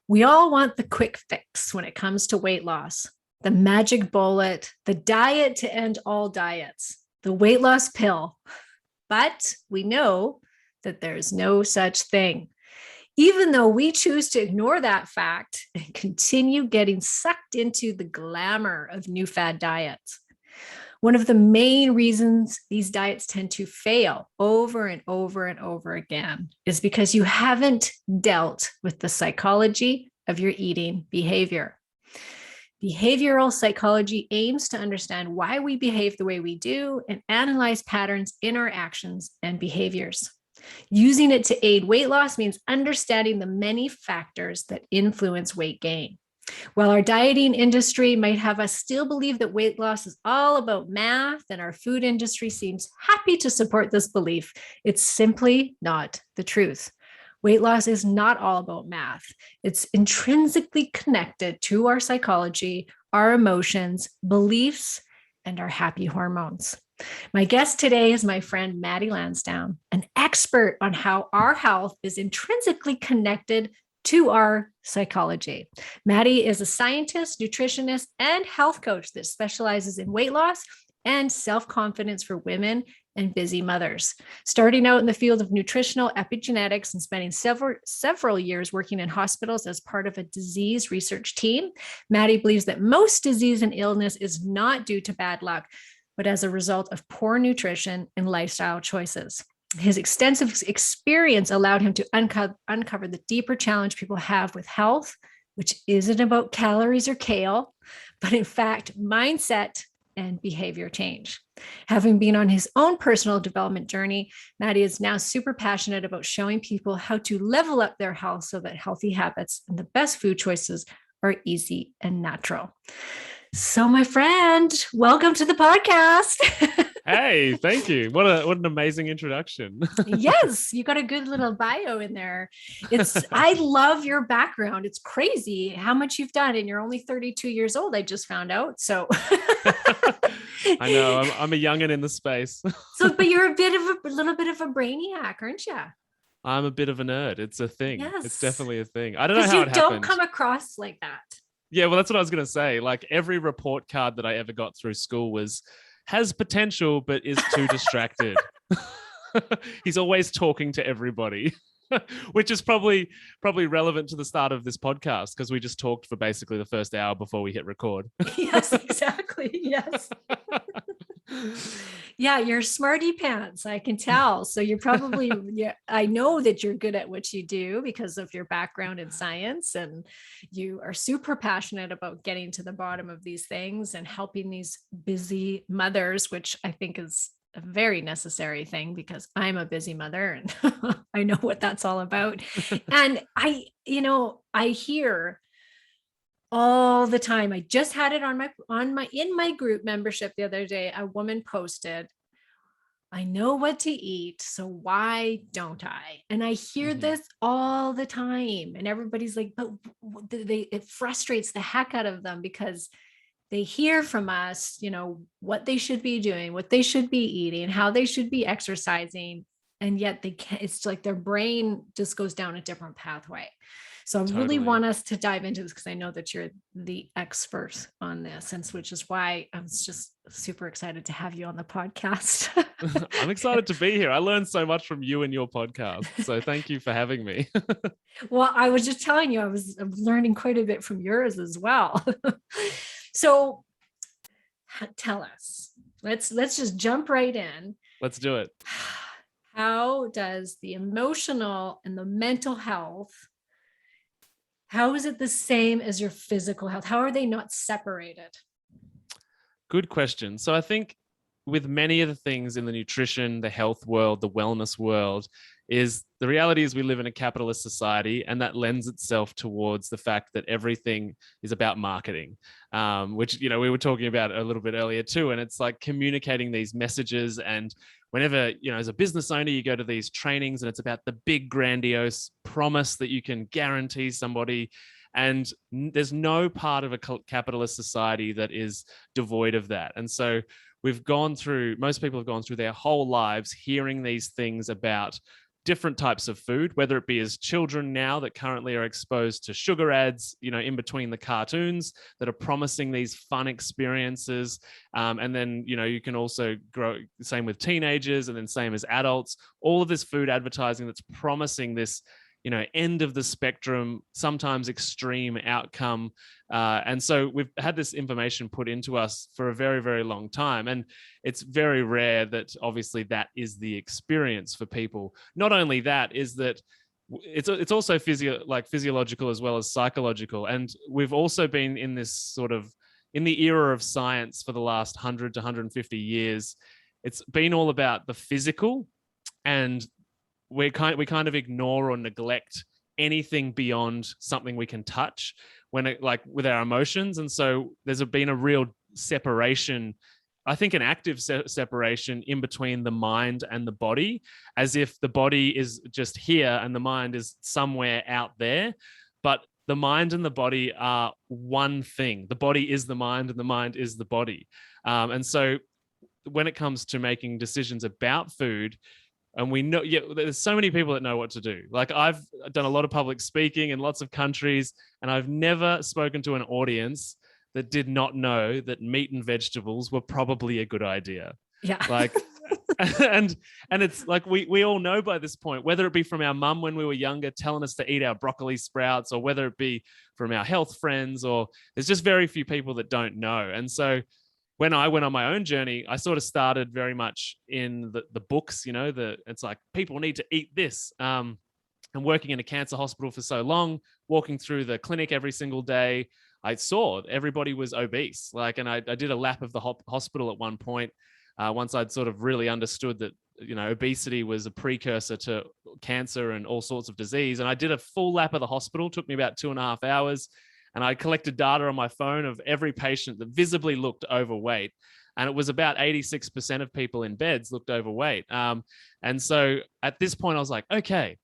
We all want the quick fix when it comes to weight loss, the magic bullet, the diet to end all diets, the weight loss pill. But we know that there's no such thing. Even though we choose to ignore that fact and continue getting sucked into the glamour of new fad diets. One of the main reasons these diets tend to fail over and over and over again is because you haven't dealt with the psychology of your eating behavior. Behavioral psychology aims to understand why we behave the way we do and analyze patterns in our actions and behaviors. Using it to aid weight loss means understanding the many factors that influence weight gain. While our dieting industry might have us still believe that weight loss is all about math, and our food industry seems happy to support this belief, it's simply not the truth. Weight loss is not all about math. It's intrinsically connected to our psychology, our emotions, beliefs, and our happy hormones. My guest today is my friend Matty Landsdown, an expert on how our health is intrinsically connected to our psychology. Matty is a scientist, nutritionist, and health coach that specializes in weight loss and self-confidence for women and busy mothers. Starting out in the field of nutritional epi-genetics and spending several years working in hospitals as part of a disease research team, Matty believes that most disease and illness is not due to bad luck, but as a result of poor nutrition and lifestyle choices. His extensive experience allowed him to uncover the deeper challenge people have with health, which isn't about calories or kale, but in fact, mindset and behavior change. Having been on his own personal development journey, Matty is now super passionate about showing people how to level up their health so that healthy habits and the best food choices are easy and natural. So, my friend, welcome to the podcast. Hey, thank you. What an amazing introduction. Yes, you got a good little bio in there. I love your background. It's crazy how much you've done, and you're only 32 years old. I just found out. So I know I'm a youngin in the space. But you're a little bit of a brainiac, aren't you? I'm a bit of a nerd. It's a thing. Yes. It's definitely a thing. I don't know how it happened. You don't come across like that. Yeah, well, that's what I was going to say. Like every report card that I ever got through school has potential, but is too distracted. He's always talking to everybody, which is probably relevant to the start of this podcast because we just talked for basically the first hour before we hit record. Yes, exactly. Yes. Yeah, you're smarty pants. I can tell. So you're probably, I know that you're good at what you do because of your background in science, and you are super passionate about getting to the bottom of these things and helping these busy mothers, which I think is a very necessary thing because I'm a busy mother and I know what that's all about. And I hear all the time. I just had it in my group membership the other day. A woman posted, "I know what to eat, so why don't I?" And I hear this all the time, and everybody's like, but it frustrates the heck out of them because they hear from us, what they should be doing, what they should be eating, how they should be exercising, and yet they can't. It's like their brain just goes down a different pathway. So I really want us to dive into this because I know that you're the expert on this, and which is why I was just super excited to have you on the podcast. I'm excited to be here. I learned so much from you and your podcast. So thank you for having me. Well, I was just telling you, I was learning quite a bit from yours as well. So tell us, let's just jump right in. Let's do it. How does the emotional and the mental health, how is it the same as your physical health? How are they not separated? Good question. So I think with many of the things in the nutrition, the health world, the wellness world, is the reality is we live in a capitalist society, and that lends itself towards the fact that everything is about marketing, which, we were talking about a little bit earlier too. And it's like communicating these messages. And whenever, as a business owner, you go to these trainings and it's about the big grandiose promise that you can guarantee somebody. And there's no part of a capitalist society that is devoid of that. And so most people have gone through their whole lives hearing these things about different types of food, whether it be as children now that currently are exposed to sugar ads, in between the cartoons that are promising these fun experiences. And then, you can also grow, same with teenagers, and then same as adults, all of this food advertising that's promising this, end of the spectrum, sometimes extreme outcome. And so we've had this information put into us for a very, very long time. And it's very rare that obviously that is the experience for people. Not only that, is that it's also physiological as well as psychological. And we've also been in this sort of, in the era of science for the last 100 to 150 years, it's been all about the physical, and we kind of ignore or neglect anything beyond something we can touch with our emotions. And so there's been a real separation, I think an active separation in between the mind and the body, as if the body is just here and the mind is somewhere out there. But the mind and the body are one thing. The body is the mind and the mind is the body. And so when it comes to making decisions about food, and we know, there's so many people that know what to do. Like, I've done a lot of public speaking in lots of countries, and I've never spoken to an audience that did not know that meat and vegetables were probably a good idea. Yeah. Like, and it's like, we all know by this point, whether it be from our mum when we were younger telling us to eat our broccoli sprouts, or whether it be from our health friends, or there's just very few people that don't know. And so when I went on my own journey, I sort of started very much in the books, it's like, people need to eat this. And working in a cancer hospital for so long, walking through the clinic every single day, I saw everybody was obese. And I did a lap of the hospital at one point, once I'd sort of really understood that, obesity was a precursor to cancer and all sorts of disease. And I did a full lap of the hospital, took me about 2.5 hours. And I collected data on my phone of every patient that visibly looked overweight. And it was about 86% of people in beds looked overweight. And so at this point, I was like, okay,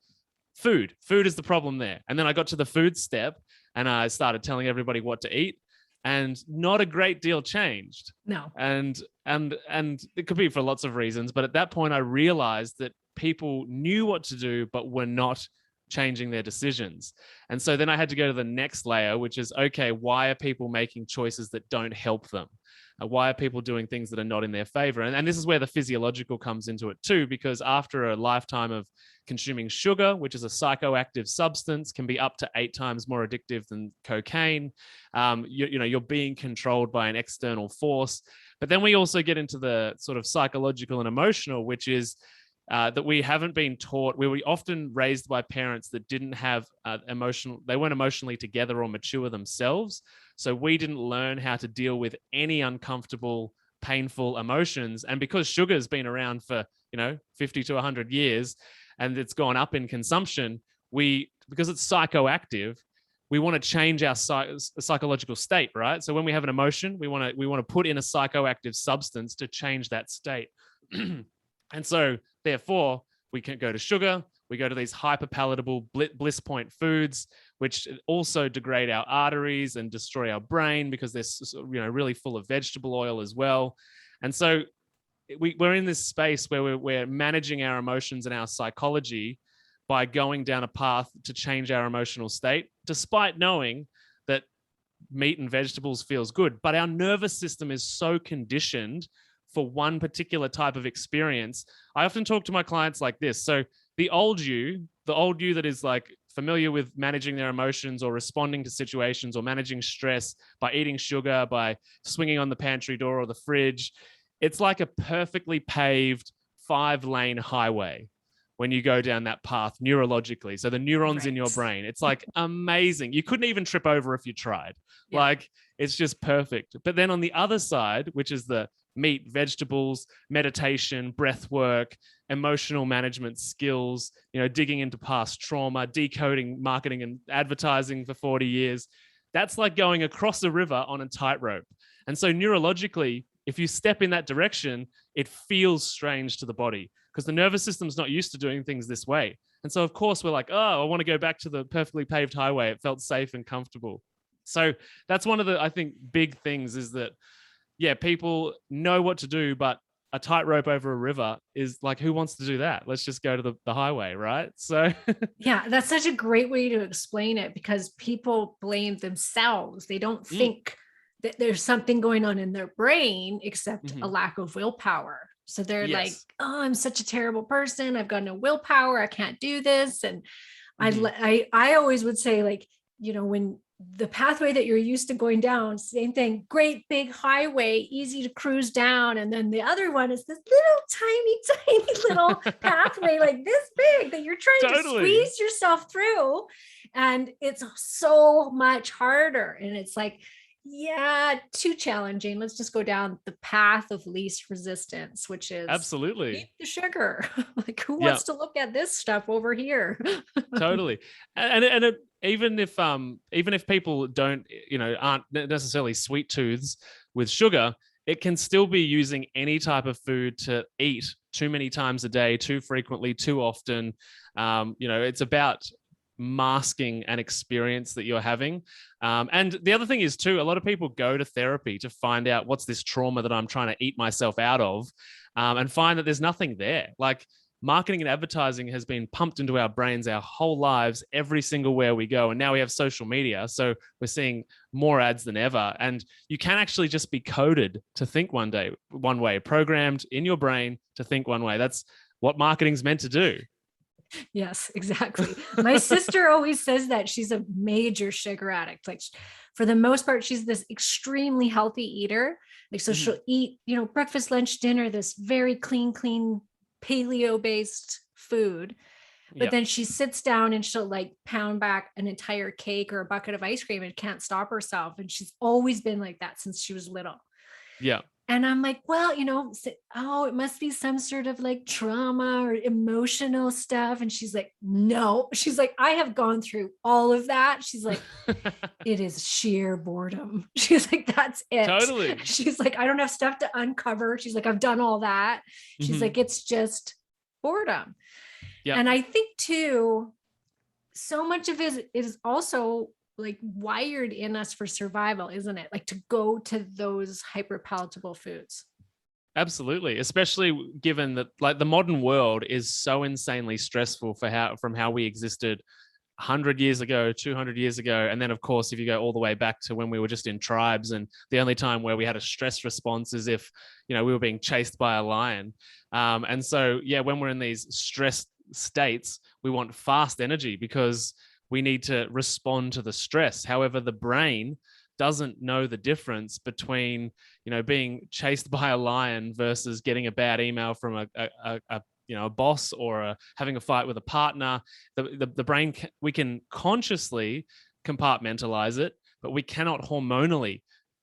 food is the problem there. And then I got to the food step, and I started telling everybody what to eat, and not a great deal changed. No. And it could be for lots of reasons. But at that point, I realized that people knew what to do, but were not changing their decisions. And so then I had to go to the next layer, which is, okay, why are people making choices that don't help them? Why are people doing things that are not in their favor? And this is where the physiological comes into it too, because after a lifetime of consuming sugar, which is a psychoactive substance, can be up to 8 times more addictive than cocaine. You're being controlled by an external force. But then we also get into the sort of psychological and emotional, which is that we haven't been taught. We were often raised by parents that didn't have they weren't emotionally together or mature themselves. So we didn't learn how to deal with any uncomfortable, painful emotions. And because sugar's been around for, 50 to 100 years, and it's gone up in consumption, because it's psychoactive, we want to change our psychological state, right? So when we have an emotion, we want to put in a psychoactive substance to change that state. And so therefore, we can go to sugar, we go to these hyperpalatable bliss point foods, which also degrade our arteries and destroy our brain because they're really full of vegetable oil as well. And so we're in this space where we're managing our emotions and our psychology by going down a path to change our emotional state, despite knowing that meat and vegetables feels good. But our nervous system is so conditioned for one particular type of experience. I often talk to my clients like this. So the old you that is like familiar with managing their emotions or responding to situations or managing stress by eating sugar, by swinging on the pantry door or the fridge, it's like a perfectly paved 5-lane highway when you go down that path neurologically. So the neurons in your brain, it's like amazing. You couldn't even trip over if you tried. Yeah. Like, it's just perfect. But then on the other side, which is the meat, vegetables, meditation, breath work, emotional management skills, digging into past trauma, decoding marketing and advertising for 40 years. That's like going across a river on a tightrope. And so neurologically, if you step in that direction, it feels strange to the body because the nervous system's not used to doing things this way. And so of course we're like, oh, I want to go back to the perfectly paved highway. It felt safe and comfortable. So that's one of the, I think, big things is that, yeah, people know what to do, but a tightrope over a river is like, who wants to do that? Let's just go to the highway, right? So Yeah, that's such a great way to explain it, because people blame themselves. They don't think that there's something going on in their brain except a lack of willpower. So they're like, yes. oh, I'm such a terrible person. I've got no willpower. I can't do this. And Mhm. I always would say, like, when the pathway that you're used to going down, same thing, great big highway, easy to cruise down. And then the other one is this little tiny little pathway, like this big, that you're trying to Totally. squeeze yourself through. And it's so much harder. And it's like, yeah, too challenging. Let's just go down the path of least resistance, which is Absolutely. eat the sugar. Like, who Yeah, wants to look at this stuff over here? totally. Even if people don't, aren't necessarily sweet tooths with sugar, it can still be using any type of food to eat too many times a day, too frequently, too often. It's about masking an experience that you're having. And the other thing is too, a lot of people go to therapy to find out what's this trauma that I'm trying to eat myself out of, and find that there's nothing there. Like, marketing and advertising has been pumped into our brains our whole lives, every single where we go. And now we have social media. So we're seeing more ads than ever. And you can actually just be coded to think one way, programmed in your brain to think one way. That's what marketing's meant to do. Yes, exactly. My sister always says that she's a major sugar addict. Like, for the most part, she's this extremely healthy eater. Like, so she'll eat, breakfast, lunch, dinner, this very clean paleo based food. But Yep. then she sits down and she'll like pound back an entire cake or a bucket of ice cream and can't stop herself. And she's always been like that since she was little. Yeah. And I'm like, well, it must be some sort of like trauma or emotional stuff. And she's like, no. She's like, I have gone through all of that. She's like, it is sheer boredom. She's like, that's it. Totally. She's like, I don't have stuff to uncover. She's like, I've done all that. She's like, it's just boredom. Yeah. And I think too, so much of it is also like wired in us for survival, isn't it? Like, to go to those hyper palatable foods. Absolutely, especially given that like the modern world is so insanely stressful from how we existed 100 years ago, 200 years ago. And then, of course, if you go all the way back to when we were just in tribes, and the only time where we had a stress response is if, we were being chased by a lion. And so, yeah, when we're in these stress states, we want fast energy because we need to respond to the stress. However, the brain doesn't know the difference between, being chased by a lion versus getting a bad email from a boss or having a fight with a partner. The brain, we can consciously compartmentalize it, but we cannot hormonally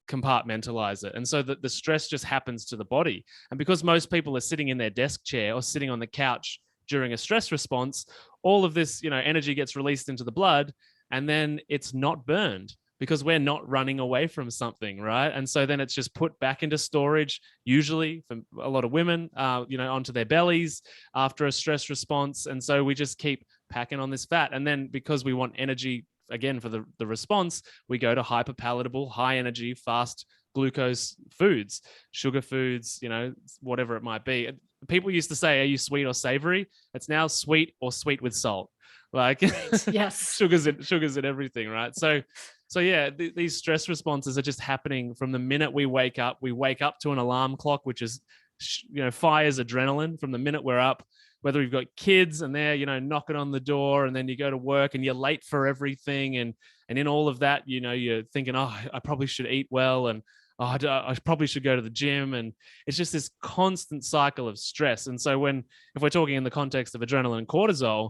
compartmentalize it. And so the stress just happens to the body. And because most people are sitting in their desk chair or sitting on the couch during a stress response, all of this, energy gets released into the blood, and then it's not burned because we're not running away from something, right? And so then it's just put back into storage, usually for a lot of women, onto their bellies after a stress response. And so we just keep packing on this fat. And then because we want energy, again, for the response, we go to hyperpalatable, high energy, fast glucose foods, sugar foods, whatever it might be. People used to say, are you sweet or savory? It's now sweet or sweet with salt. Like, right. Yes. sugars in everything, right? So yeah, these stress responses are just happening from the minute we wake up. We wake up to an alarm clock, which is, fires adrenaline from the minute we're up. Whether we've got kids and they're, knocking on the door, and then you go to work and you're late for everything, and in all of that, you're thinking, oh, I probably should eat well, and oh, I probably should go to the gym, and it's just this constant cycle of stress. And so if we're talking in the context of adrenaline and cortisol,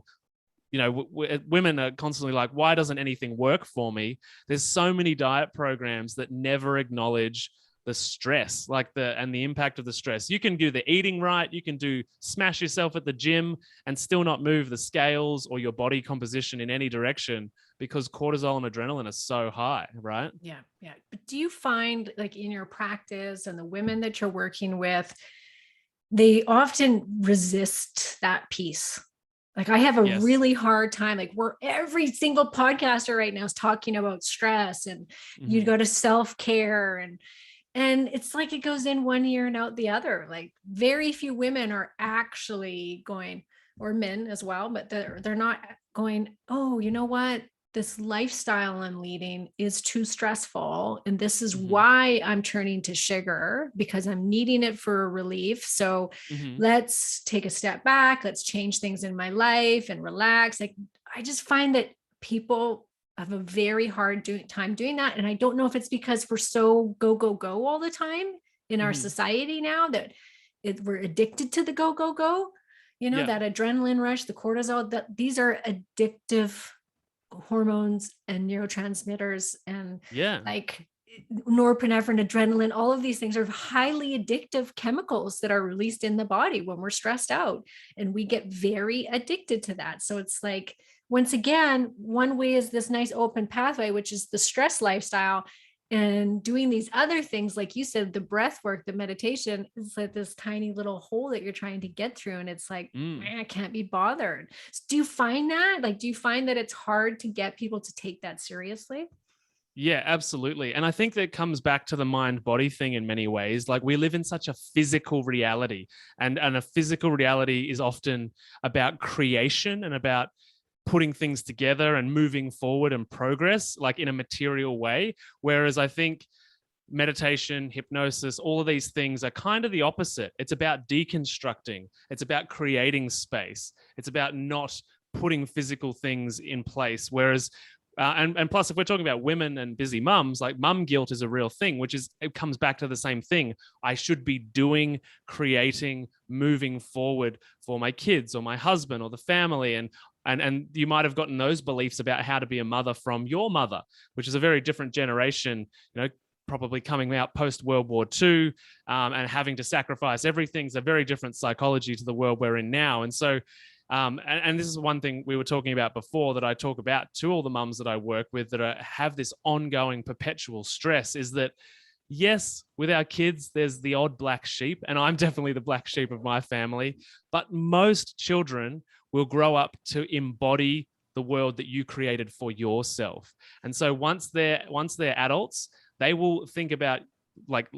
women are constantly like, why doesn't anything work for me? There's so many diet programs that never acknowledge the stress, and the impact of the stress. You can do the eating right, you can smash yourself at the gym and still not move the scales or your body composition in any direction because cortisol and adrenaline are so high, right? Yeah. But do you find, like, in your practice and the women that you're working with, they often resist that piece? Like, I have a really hard time, like, where every single podcaster right now is talking about stress and you go to self-care, And it's like it goes in one ear and out the other. Like very few women are actually going, or men as well, but they're not going, oh, you know what? This lifestyle I'm leading is too stressful. And this is why I'm turning to sugar, because I'm needing it for relief. So let's take a step back. Let's change things in my life and relax. Like I just find that people have a very hard time doing that. And I don't know if it's because we're so go, go, go all the time in our society now that we're addicted to the go, go, go, that adrenaline rush, the cortisol, that these are addictive hormones and neurotransmitters, and like norepinephrine, adrenaline, all of these things are highly addictive chemicals that are released in the body when we're stressed out, and we get very addicted to that. So it's like, once again, one way is this nice open pathway, which is the stress lifestyle, and doing these other things, like you said, the breath work, the meditation, is like this tiny little hole that you're trying to get through. And it's like, man, I can't be bothered. So do you find that? Like, do you find that it's hard to get people to take that seriously? Yeah, absolutely. And I think that comes back to the mind body thing in many ways. Like we live in such a physical reality, and a physical reality is often about creation and about putting things together and moving forward and progress, like in a material way. Whereas I think meditation, hypnosis, all of these things are kind of the opposite. It's about deconstructing. It's about creating space. It's about not putting physical things in place. Whereas and plus, if we're talking about women and busy mums, like mum guilt is a real thing, which is, it comes back to the same thing. I should be doing, creating, moving forward for my kids or my husband or the family. And you might have gotten those beliefs about how to be a mother from your mother, which is a very different generation, probably coming out post World War II, and having to sacrifice everything. It's a very different psychology to the world we're in now. And so, and this is one thing we were talking about before that I talk about to all the mums that I work with that have this ongoing perpetual stress, is that yes, with our kids, there's the odd black sheep, and I'm definitely the black sheep of my family, but most children will grow up to embody the world that you created for yourself. And so once they're adults, they will think about like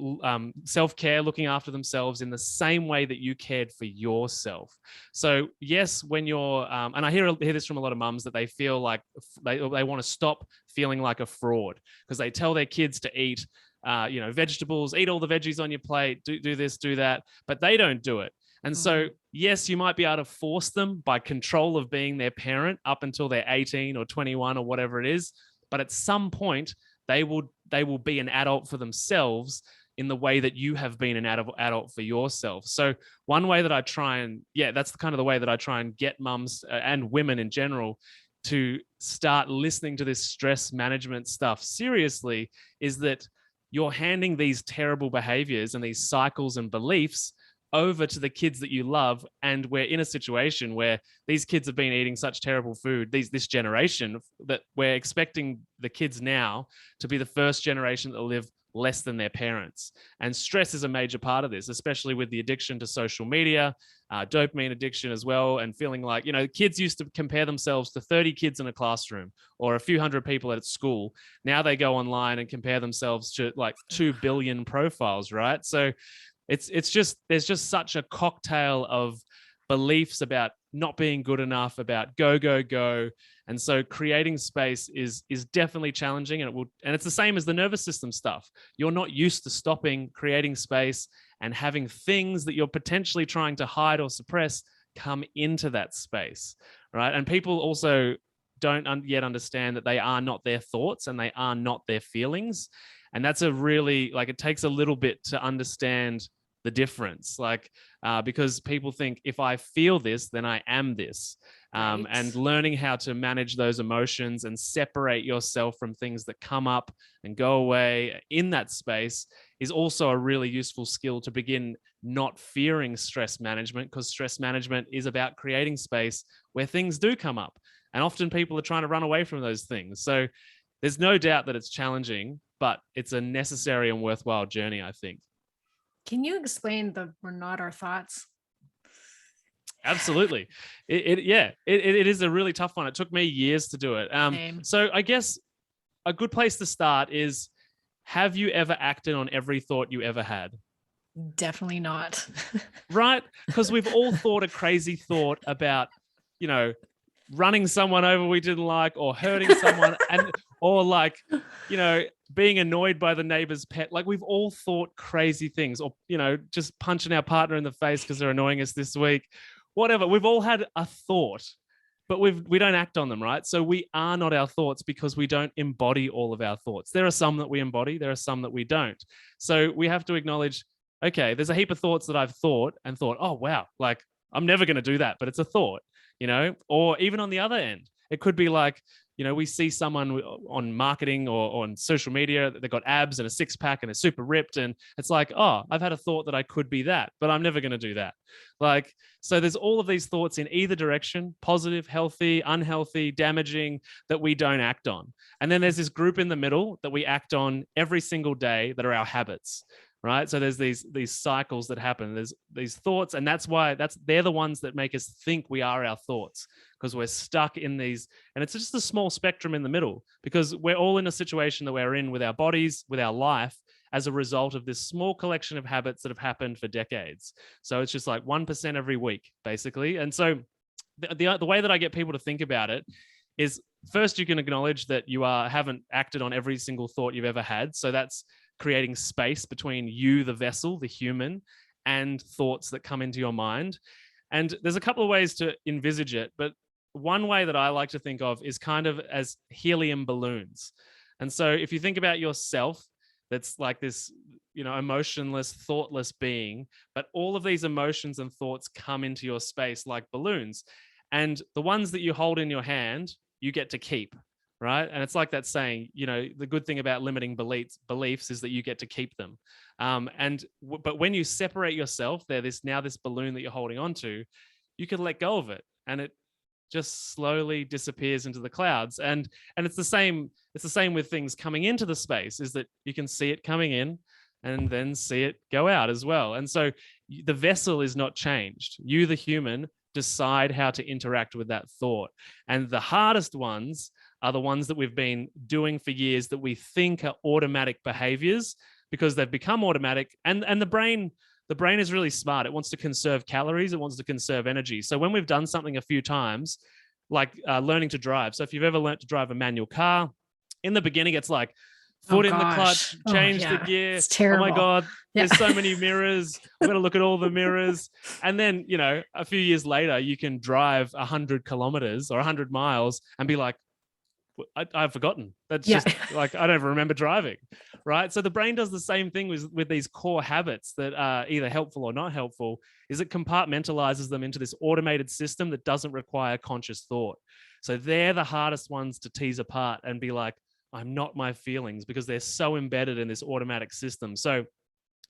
self-care, looking after themselves in the same way that you cared for yourself. So yes, when you're and I hear this from a lot of mums, that they feel like they want to stop feeling like a fraud because they tell their kids to eat vegetables, eat all the veggies on your plate, do this, do that, but they don't do it. And so, yes, you might be able to force them by control of being their parent up until they're 18 or 21 or whatever it is. But at some point, they will be an adult for themselves in the way that you have been an adult for yourself. So one way that I try and, that's kind of the way that I try and get mums and women in general to start listening to this stress management stuff seriously, is that you're handing these terrible behaviors and these cycles and beliefs over to the kids that you love. And we're in a situation where these kids have been eating such terrible food, this generation, that we're expecting the kids now to be the first generation that live less than their parents. And stress is a major part of this, especially with the addiction to social media, dopamine addiction as well. And feeling like, kids used to compare themselves to 30 kids in a classroom or a few hundred people at school. Now they go online and compare themselves to like 2 billion profiles, right? So it's just, there's just such a cocktail of beliefs about not being good enough, about go, go, go. And so creating space is definitely challenging, and it's the same as the nervous system stuff. You're not used to stopping, creating space, and having things that you're potentially trying to hide or suppress come into that space, right? And people also don't yet understand that they are not their thoughts and they are not their feelings. And that's a really, like, it takes a little bit to understand the difference, because people think if I feel this, then I am this. Right. And learning how to manage those emotions and separate yourself from things that come up and go away in that space is also a really useful skill to begin not fearing stress management, because stress management is about creating space where things do come up. And often people are trying to run away from those things. So there's no doubt that it's challenging, but it's a necessary and worthwhile journey, I think. Can you explain the "we're not our thoughts"? Absolutely. It is a really tough one. It took me years to do it. So I guess a good place to start is have you ever acted on every thought you ever had? Definitely not. Right? Because we've all thought a crazy thought about, you know, running someone over we didn't like, or hurting someone, or like, being annoyed by the neighbor's pet. Like, we've all thought crazy things, or, just punching our partner in the face because they're annoying us this week. Whatever. We've all had a thought, but we don't act on them, right? So we are not our thoughts because we don't embody all of our thoughts. There are some that we embody, there are some that we don't. So we have to acknowledge, okay, there's a heap of thoughts that I've thought, oh, wow, like, I'm never going to do that, but it's a thought, or even on the other end, it could be like, we see someone on marketing or on social media, they've got abs and a six pack and they're super ripped. And it's like, oh, I've had a thought that I could be that, but I'm never going to do that. Like, so there's all of these thoughts in either direction, positive, healthy, unhealthy, damaging, that we don't act on. And then there's this group in the middle that we act on every single day that are our habits. Right. So there's these cycles that happen. There's these thoughts. And they're the ones that make us think we are our thoughts, because we're stuck in these. And it's just a small spectrum in the middle, because we're all in a situation that we're in with our bodies, with our life, as a result of this small collection of habits that have happened for decades. So it's just like 1% every week, basically. And so the way that I get people to think about it is, first, you can acknowledge that you haven't acted on every single thought you've ever had. So that's creating space between you, the vessel, the human, and thoughts that come into your mind. And there's a couple of ways to envisage it, but one way that I like to think of is kind of as helium balloons. And so if you think about yourself, that's like this, emotionless, thoughtless being, but all of these emotions and thoughts come into your space like balloons. And the ones that you hold in your hand, you get to keep. Right. And it's like that saying, the good thing about limiting beliefs is that you get to keep them. But when you separate yourself, this balloon that you're holding onto, you can let go of it, and it just slowly disappears into the clouds. And it's the same with things coming into the space, is that you can see it coming in and then see it go out as well. And so the vessel is not changed. You, the human, decide how to interact with that thought. And the hardest ones are the ones that we've been doing for years that we think are automatic behaviors, because they've become automatic. And the brain is really smart. It wants to conserve calories. It wants to conserve energy. So when we've done something a few times, like learning to drive. So if you've ever learned to drive a manual car, in the beginning, it's like, foot in the clutch, change the gear. It's terrible. Oh my God, there's so many mirrors. I've got to look at all the mirrors. And then, a few years later, you can drive 100 kilometers or 100 miles and be like, I've forgotten. That's just like, I don't even remember driving. Right. So the brain does the same thing with these core habits that are either helpful or not helpful, is it compartmentalizes them into this automated system that doesn't require conscious thought. So they're the hardest ones to tease apart and be like, I'm not my feelings, because they're so embedded in this automatic system. So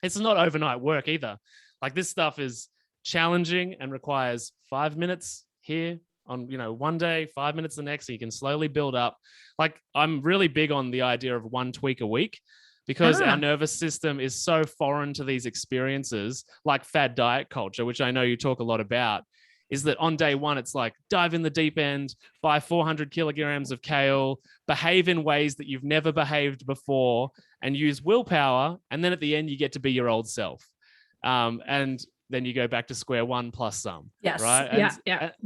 it's not overnight work either. Like, this stuff is challenging and requires 5 minutes here on, one day, 5 minutes the next, so you can slowly build up. Like, I'm really big on the idea of 1 tweak a week, because our nervous system is so foreign to these experiences, like fad diet culture, which I know you talk a lot about, is that on day one, it's like, dive in the deep end, buy 400 kilograms of kale, behave in ways that you've never behaved before, and use willpower. And then at the end, you get to be your old self. And then you go back to square one plus some. Yes. Right.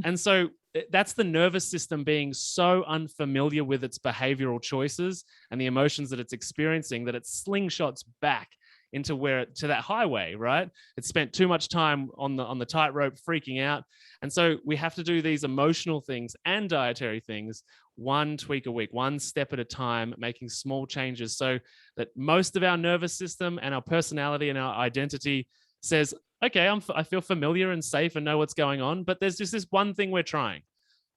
And so that's the nervous system being so unfamiliar with its behavioral choices and the emotions that it's experiencing, that it slingshots back into to that highway, right? It spent too much time on the tightrope freaking out. And so we have to do these emotional things and dietary things 1 tweak a week, 1 step at a time, making small changes, so that most of our nervous system and our personality and our identity says, okay, I feel familiar and safe and know what's going on, but there's just this one thing we're trying.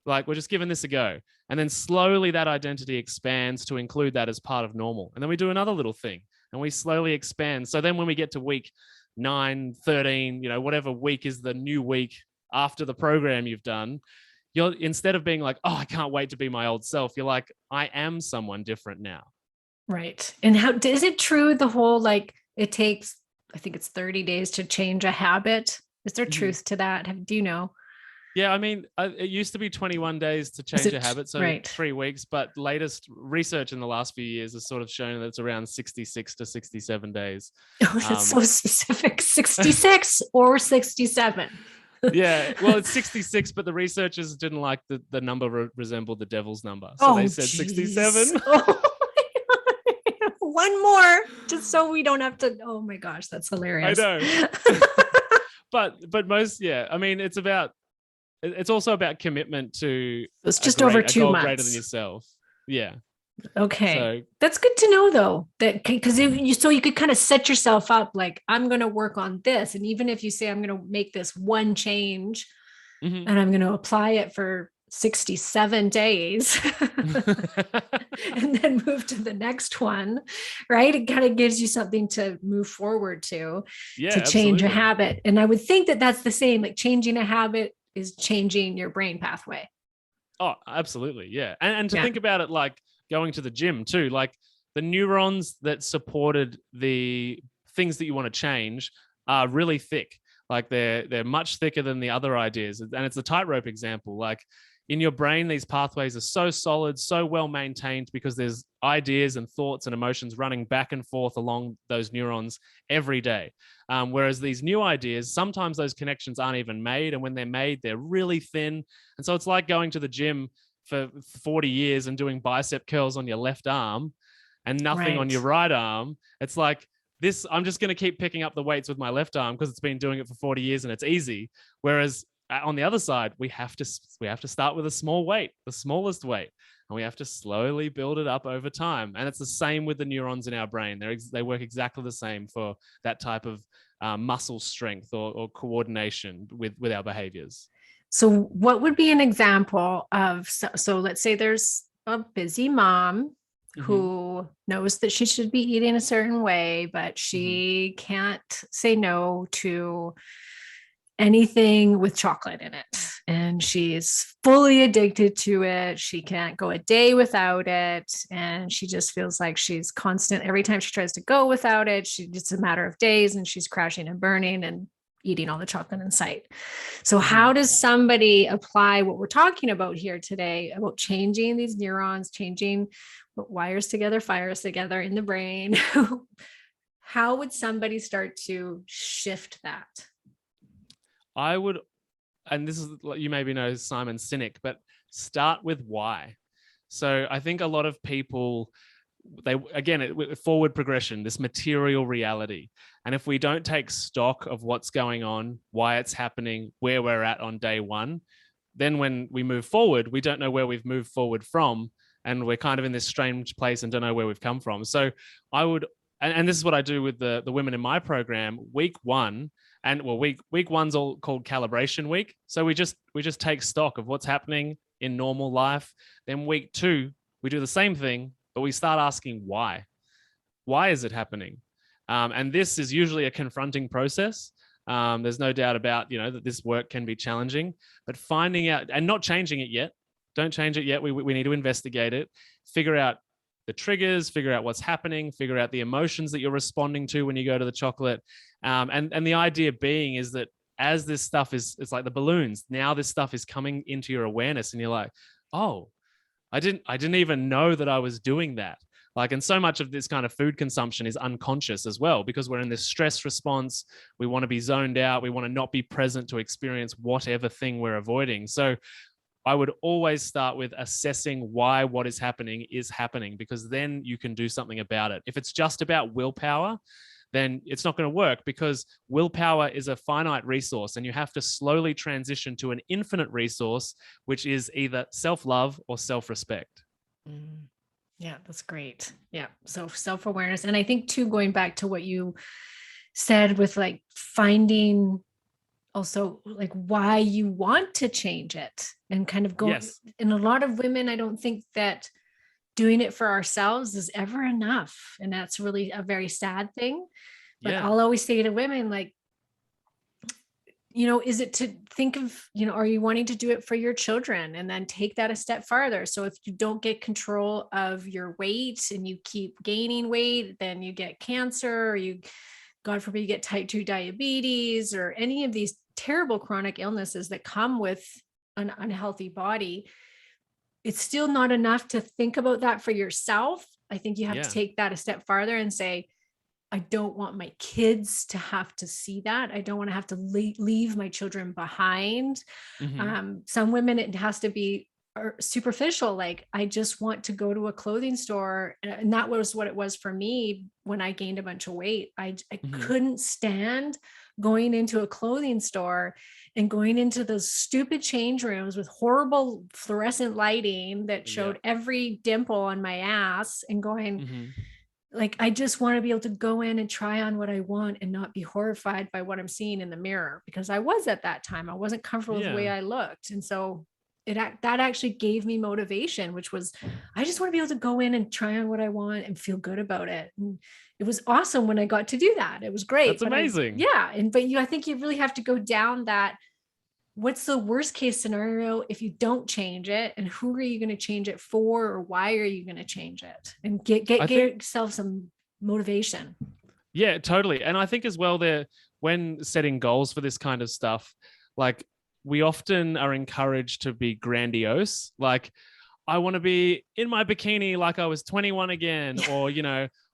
Like, we're just giving this a go. And then slowly that identity expands to include that as part of normal. And then we do another little thing and we slowly expand. So then when we get to week 9, 13, whatever week is the new week after the program you've done, you're, instead of being like, oh, I can't wait to be my old self, you're like, I am someone different now. Right. And is it true, the whole, like, it takes, I think it's 30 days to change a habit? Is there truth to that? Do you know? Yeah, I mean, it used to be 21 days to change a habit, so right? 3 weeks. But latest research in the last few years has sort of shown that it's around 66 to 67 days. Oh, that's so specific. 66 or 67. Yeah, well, it's 66, but the researchers didn't like the number resembled the devil's number, so they Oh, said geez. 67. Oh, one more, just so we don't have to. Oh my gosh, that's I hilarious. know. but most, yeah, I mean, it's also about commitment to It's just over a 2 goal months. greater than yourself. Yeah. Okay. So That's good to know though, that because you could kind of set yourself up like, I'm going to work on this. And even if you say, I'm going to make this one change and I'm going to apply it for 67 days and then move to the next one, right? It kind of gives you something to move forward to change a habit. And I would think that that's the same, like changing a habit is changing your brain pathway. Oh, absolutely. Yeah. And to think about it like going to the gym too, like the neurons that supported the things that you want to change are really thick. Like they're much thicker than the other ideas. And it's a tightrope example. Like in your brain, these pathways are so solid, so well maintained because there's ideas and thoughts and emotions running back and forth along those neurons every day. Whereas these new ideas, sometimes those connections aren't even made. And when they're made, they're really thin. And so it's like going to the gym for 40 years and doing bicep curls on your left arm and nothing on your right arm. It's like this, I'm just going to keep picking up the weights with my left arm because it's been doing it for 40 years and it's easy. Whereas on the other side, we have to start with a small weight, the smallest weight, and we have to slowly build it up over time. And it's the same with the neurons in our brain. They work exactly the same for that type of muscle strength or coordination with our behaviors. So what would be an example of, so let's say there's a busy mom who knows that she should be eating a certain way, but she can't say no to anything with chocolate in it. And she's fully addicted to it. She can't go a day without it. And she just feels like she's constant. Every time she tries to go without it, it's a matter of days and she's crashing and burning and eating all the chocolate in sight. So how does somebody apply what we're talking about here today about changing these neurons, changing what wires together, fires together in the brain? How would somebody start to shift that? I would, and this is, you maybe know Simon Sinek, but start with why. So I think a lot of people, forward progression, this material reality. And if we don't take stock of what's going on, why it's happening, where we're at on day one, then when we move forward, we don't know where we've moved forward from. And we're kind of in this strange place and don't know where we've come from. So I would, and this is what I do with the women in my program, week one. And well, week one's all called calibration week. So we just take stock of what's happening in normal life. Then week two, we do the same thing, but we start asking why. Why is it happening? And this is usually a confronting process. There's no doubt about, that this work can be challenging, but finding out and not changing it yet. Don't change it yet. We need to investigate it, figure out the triggers, figure out what's happening, figure out the emotions that you're responding to when you go to the chocolate. And the idea being is that as this stuff it's like the balloons. Now this stuff is coming into your awareness and you're like, oh, I didn't even know that I was doing that. Like, and so much of this kind of food consumption is unconscious as well, because we're in this stress response. We want to be zoned out. We want to not be present to experience whatever thing we're avoiding. So I would always start with assessing why what is happening, because then you can do something about it. If it's just about willpower, then it's not going to work, because willpower is a finite resource and you have to slowly transition to an infinite resource, which is either self-love or self-respect. Yeah, that's great. Yeah. So self-awareness. And I think too, going back to what you said with like finding also like why you want to change it and kind of go. Yes. And a lot of women, I don't think that doing it for ourselves is ever enough. And that's really a very sad thing. But I'll always say to women, like, is it to think of, are you wanting to do it for your children and then take that a step farther? So if you don't get control of your weight and you keep gaining weight, then you get cancer, or God forbid, you get type 2 diabetes or any of these terrible chronic illnesses that come with an unhealthy body, it's still not enough to think about that for yourself. I think you have to take that a step farther and say, I don't want my kids to have to see that. I don't want to have to leave my children behind. Some women, it has to be superficial. Like, I just want to go to a clothing store. And that was what it was for me when I gained a bunch of weight. I couldn't stand going into a clothing store and going into those stupid change rooms with horrible fluorescent lighting that showed every dimple on my ass and going, like, I just want to be able to go in and try on what I want and not be horrified by what I'm seeing in the mirror, because I was at that time, I wasn't comfortable with the way I looked. And so that actually gave me motivation, which was, I just want to be able to go in and try on what I want and feel good about it. And it was awesome when I got to do that. It was great. That's amazing. I think you really have to go down that. What's the worst case scenario if you don't change it, and who are you going to change it for, or why are you going to change it, and get yourself some motivation. Yeah, totally. And I think as well, when setting goals for this kind of stuff, like, we often are encouraged to be grandiose. Like, I want to be in my bikini like I was 21 again, or,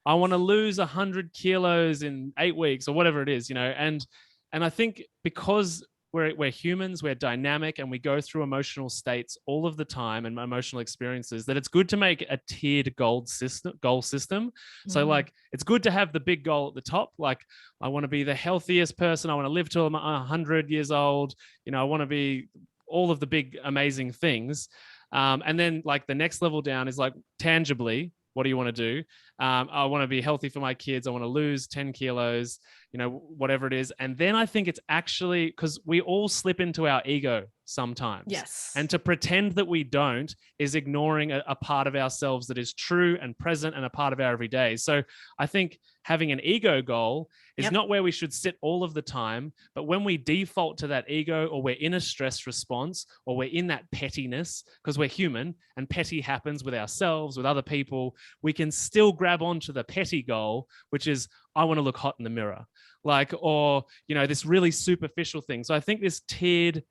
I want to lose 100 kilos in 8 weeks, or whatever it is, and I think because we're humans, we're dynamic, and we go through emotional states all of the time and emotional experiences, that it's good to make a tiered goal system. So like, it's good to have the big goal at the top. Like, I want to be the healthiest person. I want to live till I'm 100 years old. I want to be all of the big, amazing things. And then like the next level down is like, tangibly, what do you want to do? I want to be healthy for my kids. I want to lose 10 kilos, whatever it is. And then I think it's actually, because we all slip into our ego sometimes. Yes. And to pretend that we don't is ignoring a part of ourselves that is true and present and a part of our everyday. So I think having an ego goal is not where we should sit all of the time, but when we default to that ego, or we're in a stress response, or we're in that pettiness, because we're human and petty happens with ourselves, with other people, we can still grab onto the petty goal, which is, I want to look hot in the mirror, like, or, this really superficial thing. So I think this tiered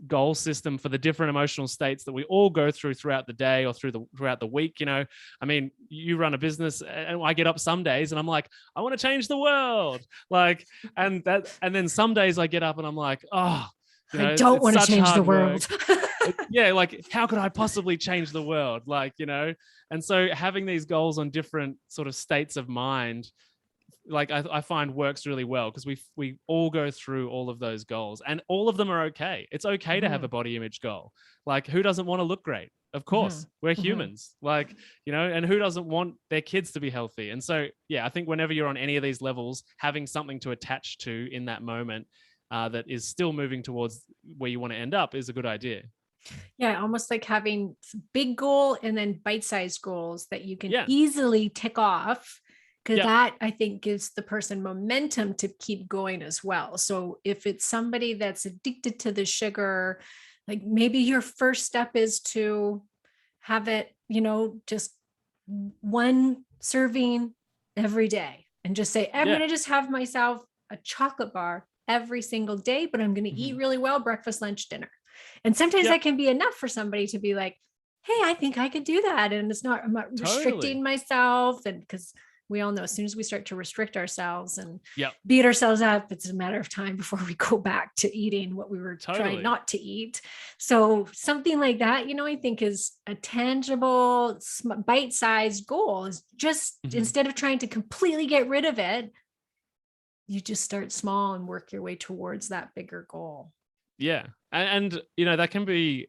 goal system for the different emotional states that we all go through throughout the day or throughout the week. I mean, you run a business, and I get up some days and I'm like, I want to change the world. Like, and then some days I get up and I'm like, oh, I don't want to change the world. Yeah. Like, how could I possibly change the world? Like, and so having these goals on different sort of states of mind, like, I find works really well, because we all go through all of those goals, and all of them are okay. It's okay to have a body image goal. Like, who doesn't want to look great? Of course, we're humans. Like, and who doesn't want their kids to be healthy? And so, yeah, I think whenever you're on any of these levels, having something to attach to in that moment that is still moving towards where you want to end up is a good idea. Yeah, almost like having big goal and then bite-sized goals that you can easily tick off, because that, I think, gives the person momentum to keep going as well. So if it's somebody that's addicted to the sugar, like, maybe your first step is to have it, just one serving every day, and just say, I'm going to just have myself a chocolate bar every single day, but I'm going to eat really well, breakfast, lunch, dinner. And sometimes that can be enough for somebody to be like, hey, I think I could do that. And I'm not restricting myself. And because we all know, as soon as we start to restrict ourselves and beat ourselves up, it's a matter of time before we go back to eating what we were trying not to eat. So something like that, I think is a tangible, bite-sized goal. Is just instead of trying to completely get rid of it, you just start small and work your way towards that bigger goal. Yeah. And that can be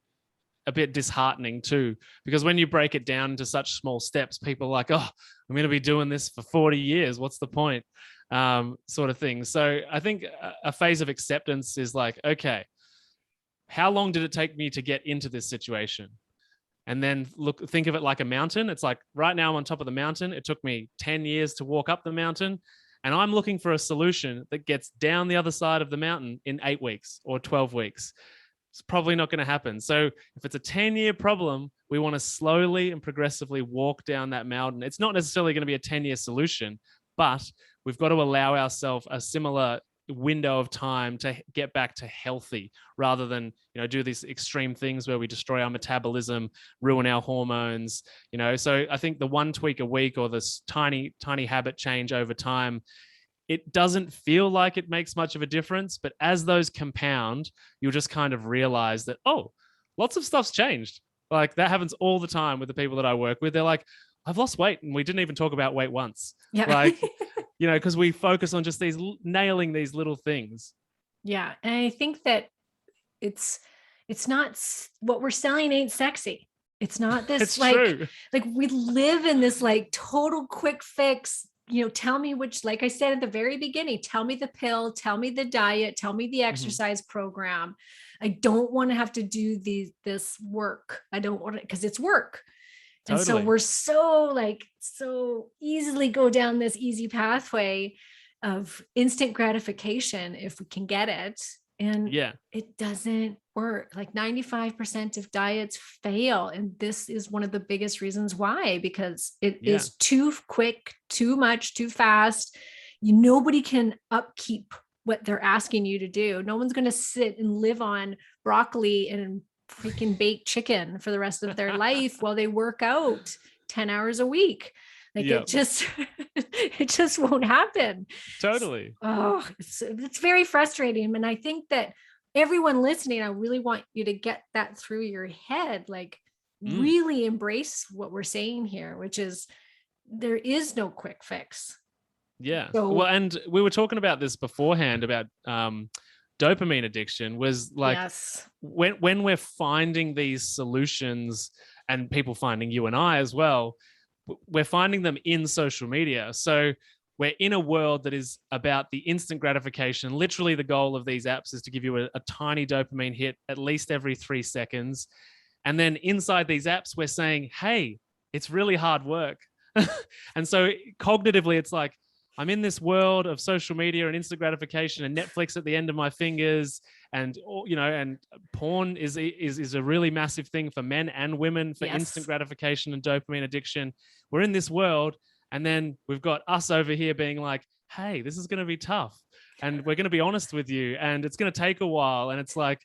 a bit disheartening too, because when you break it down into such small steps, people are like, oh, I'm going to be doing this for 40 years. What's the point? Sort of thing. So I think a phase of acceptance is like, okay, how long did it take me to get into this situation? And then think of it like a mountain. It's like, right now I'm on top of the mountain. It took me 10 years to walk up the mountain. And I'm looking for a solution that gets down the other side of the mountain in 8 weeks or 12 weeks. It's probably not going to happen. So if it's a 10-year problem, we want to slowly and progressively walk down that mountain. It's not necessarily going to be a 10-year solution, but we've got to allow ourselves a similar window of time to get back to healthy, rather than, do these extreme things where we destroy our metabolism, ruin our hormones. So I think the one tweak a week, or this tiny habit change over time, it doesn't feel like it makes much of a difference, but as those compound, you'll just kind of realize that, oh, lots of stuff's changed. Like, that happens all the time with the people that I work with. They're like, I've lost weight, and we didn't even talk about weight once. Yeah. Like, because we focus on just nailing these little things. Yeah. And I think that it's not, what we're selling ain't sexy. It's not this It's true. like we live in this like total quick fix, tell me which, like I said at the very beginning, tell me the pill, tell me the diet, tell me the exercise program. I don't want to have to do this work. I don't want it, because it's work. Totally. And so we're so easily go down this easy pathway of instant gratification if we can get it. And it doesn't work. Like 95% of diets fail. And this is one of the biggest reasons why, because it is too quick, too much, too fast. Nobody can upkeep what they're asking you to do. No one's going to sit and live on broccoli and freaking baked chicken for the rest of their life while they work out 10 hours a week. Like it just won't happen. Totally. It's very frustrating. And I think that everyone listening, I really want you to get that through your head, like really embrace what we're saying here, which is there is no quick fix. Yeah. Well, and we were talking about this beforehand about dopamine addiction, was like when we're finding these solutions, and people finding you and I as well, we're finding them in social media. So we're in a world that is about the instant gratification. Literally, the goal of these apps is to give you a tiny dopamine hit at least every 3 seconds. And then inside these apps, we're saying, hey, it's really hard work. And so cognitively, it's like, I'm in this world of social media and instant gratification and Netflix at the end of my fingers, and and porn is a really massive thing for men and women for instant gratification and dopamine addiction. We're in this world, and then we've got us over here being like, hey, this is going to be tough, and we're going to be honest with you, and it's going to take a while. And it's like,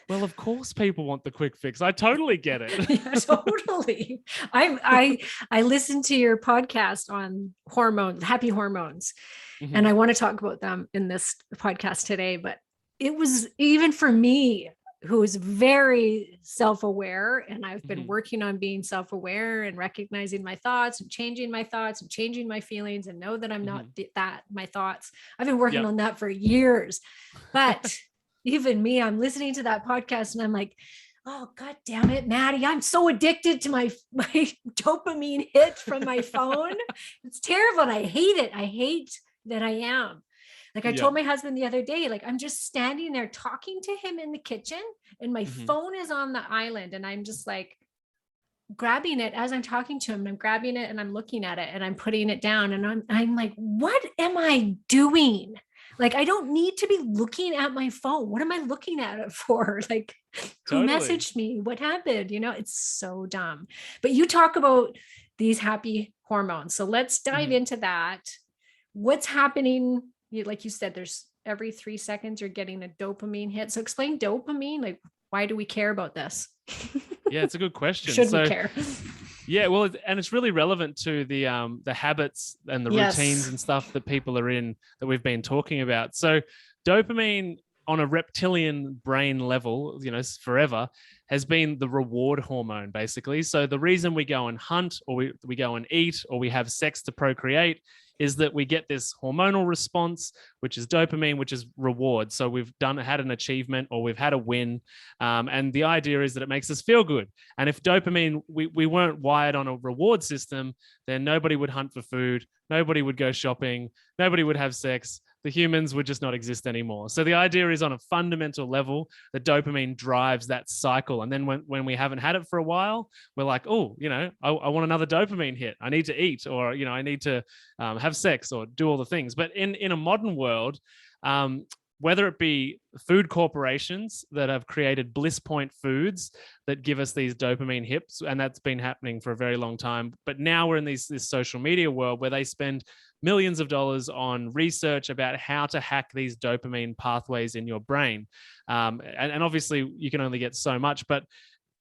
well, of course people want the quick fix. I totally get it. Yeah, totally. I listened to your podcast on hormones, happy hormones, and I want to talk about them in this podcast today. But it was, even for me, who is very self-aware, and I've been working on being self-aware and recognizing my thoughts and changing my feelings, and know that I'm not my thoughts. I've been working on that for years, but even me, I'm listening to that podcast and I'm like, oh, God damn it, Matty, I'm so addicted to my dopamine hit from my phone. It's terrible. And I hate it. I hate that I am. Like I told my husband the other day, like I'm just standing there talking to him in the kitchen, and my phone is on the island, and I'm just like grabbing it as I'm talking to him, and I'm grabbing it and I'm looking at it and I'm putting it down. And I'm like, what am I doing? Like, I don't need to be looking at my phone. What am I looking at it for? Like, who messaged me? What happened? It's so dumb. But you talk about these happy hormones. So let's dive into that. What's happening? Like you said, there's every 3 seconds you're getting a dopamine hit. So explain dopamine. Like, why do we care about this? Yeah, it's a good question. Should we care? Yeah, well, and it's really relevant to the habits and the routines and stuff that people are in, that we've been talking about. So dopamine on a reptilian brain level, forever, has been the reward hormone, basically. So the reason we go and hunt, or we go and eat, or we have sex to procreate, is that we get this hormonal response, which is dopamine, which is reward. So we've had an achievement, or we've had a win. And the idea is that it makes us feel good. And if dopamine, we weren't wired on a reward system, then nobody would hunt for food, nobody would go shopping, nobody would have sex. The humans would just not exist anymore. So the idea is, on a fundamental level, that dopamine drives that cycle. And then when we haven't had it for a while, we're like, oh, I want another dopamine hit. I need to eat, or, I need to have sex, or do all the things. But in a modern world, whether it be food corporations that have created bliss point foods that give us these dopamine hits, and that's been happening for a very long time. But now we're in this social media world where they spend millions of dollars on research about how to hack these dopamine pathways in your brain. And obviously you can only get so much, but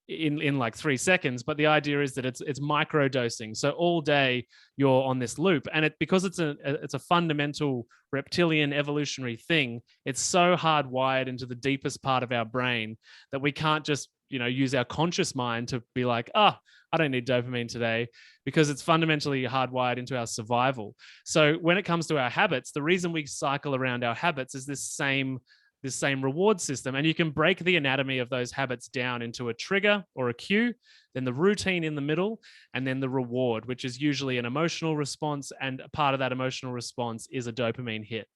in like 3 seconds. But the idea is that it's micro dosing. So all day you're on this loop, and because it's a fundamental reptilian evolutionary thing, it's so hardwired into the deepest part of our brain that we can't just use our conscious mind to be like, I don't need dopamine today, because it's fundamentally hardwired into our survival. So when it comes to our habits, the reason we cycle around our habits is this same reward system. And you can break the anatomy of those habits down into a trigger or a cue, then the routine in the middle, and then the reward, which is usually an emotional response. And a part of that emotional response is a dopamine hit.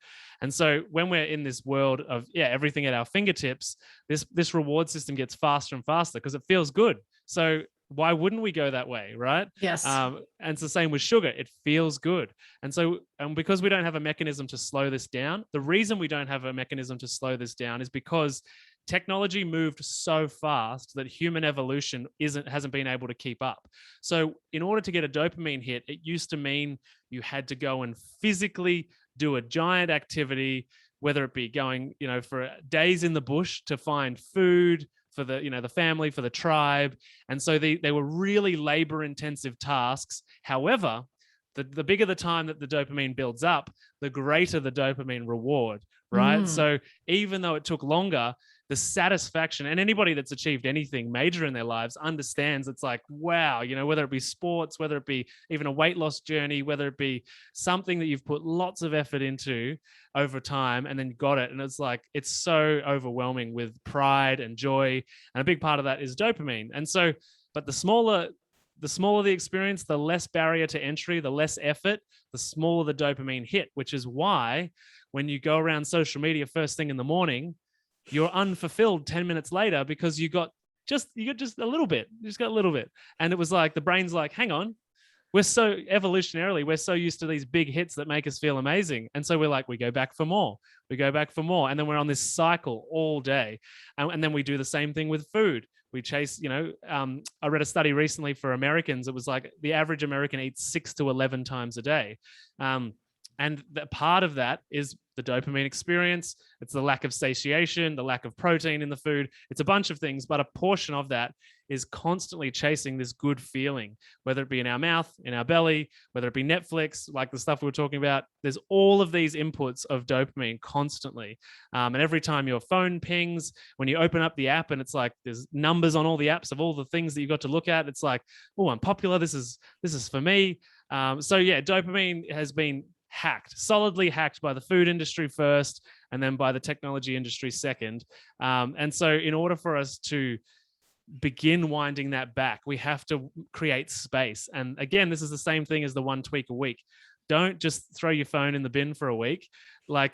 And so when we're in this world of everything at our fingertips, this reward system gets faster and faster because it feels good. So why wouldn't we go that way, right? Yes. And it's the same with sugar. It feels good. And so, because we don't have a mechanism to slow this down, the reason we don't have a mechanism to slow this down is because technology moved so fast that human evolution hasn't been able to keep up. So in order to get a dopamine hit, it used to mean you had to go and physically do a giant activity, whether it be going, for days in the bush to find food for the family, for the tribe. And so they were really labor intensive tasks. However, the bigger the time that the dopamine builds up, the greater the dopamine reward, right? So even though it took longer, the satisfaction, and anybody that's achieved anything major in their lives understands it's like, wow, whether it be sports, whether it be even a weight loss journey, whether it be something that you've put lots of effort into over time and then got it. And it's like, it's so overwhelming with pride and joy. And a big part of that is dopamine. And so, but the smaller the experience, the less barrier to entry, the less effort, the smaller the dopamine hit, which is why when you go around social media first thing in the morning, you're unfulfilled 10 minutes later because you got just a little bit. You just got a little bit. And it was like, the brain's like, hang on, we're so used to these big hits that make us feel amazing. And so we're like, we go back for more. And then we're on this cycle all day. And then we do the same thing with food. We chase, I read a study recently for Americans. It was like the average American eats 6 to 11 times a day. And the part of that is the dopamine experience. It's the lack of satiation, the lack of protein in the food. It's a bunch of things, but a portion of that is constantly chasing this good feeling, whether it be in our mouth, in our belly, whether it be Netflix, like the stuff we were talking about. There's all of these inputs of dopamine constantly. And every time your phone pings, when you open up the app and it's like there's numbers on all the apps of all the things that you got to look at, it's like, oh, I'm popular. This is for me. Dopamine has been solidly hacked by the food industry first, and then by the technology industry second. And so in order for us to begin winding that back, we have to create space. And again, this is the same thing as the 1 tweak a week. Don't just throw your phone in the bin for a week,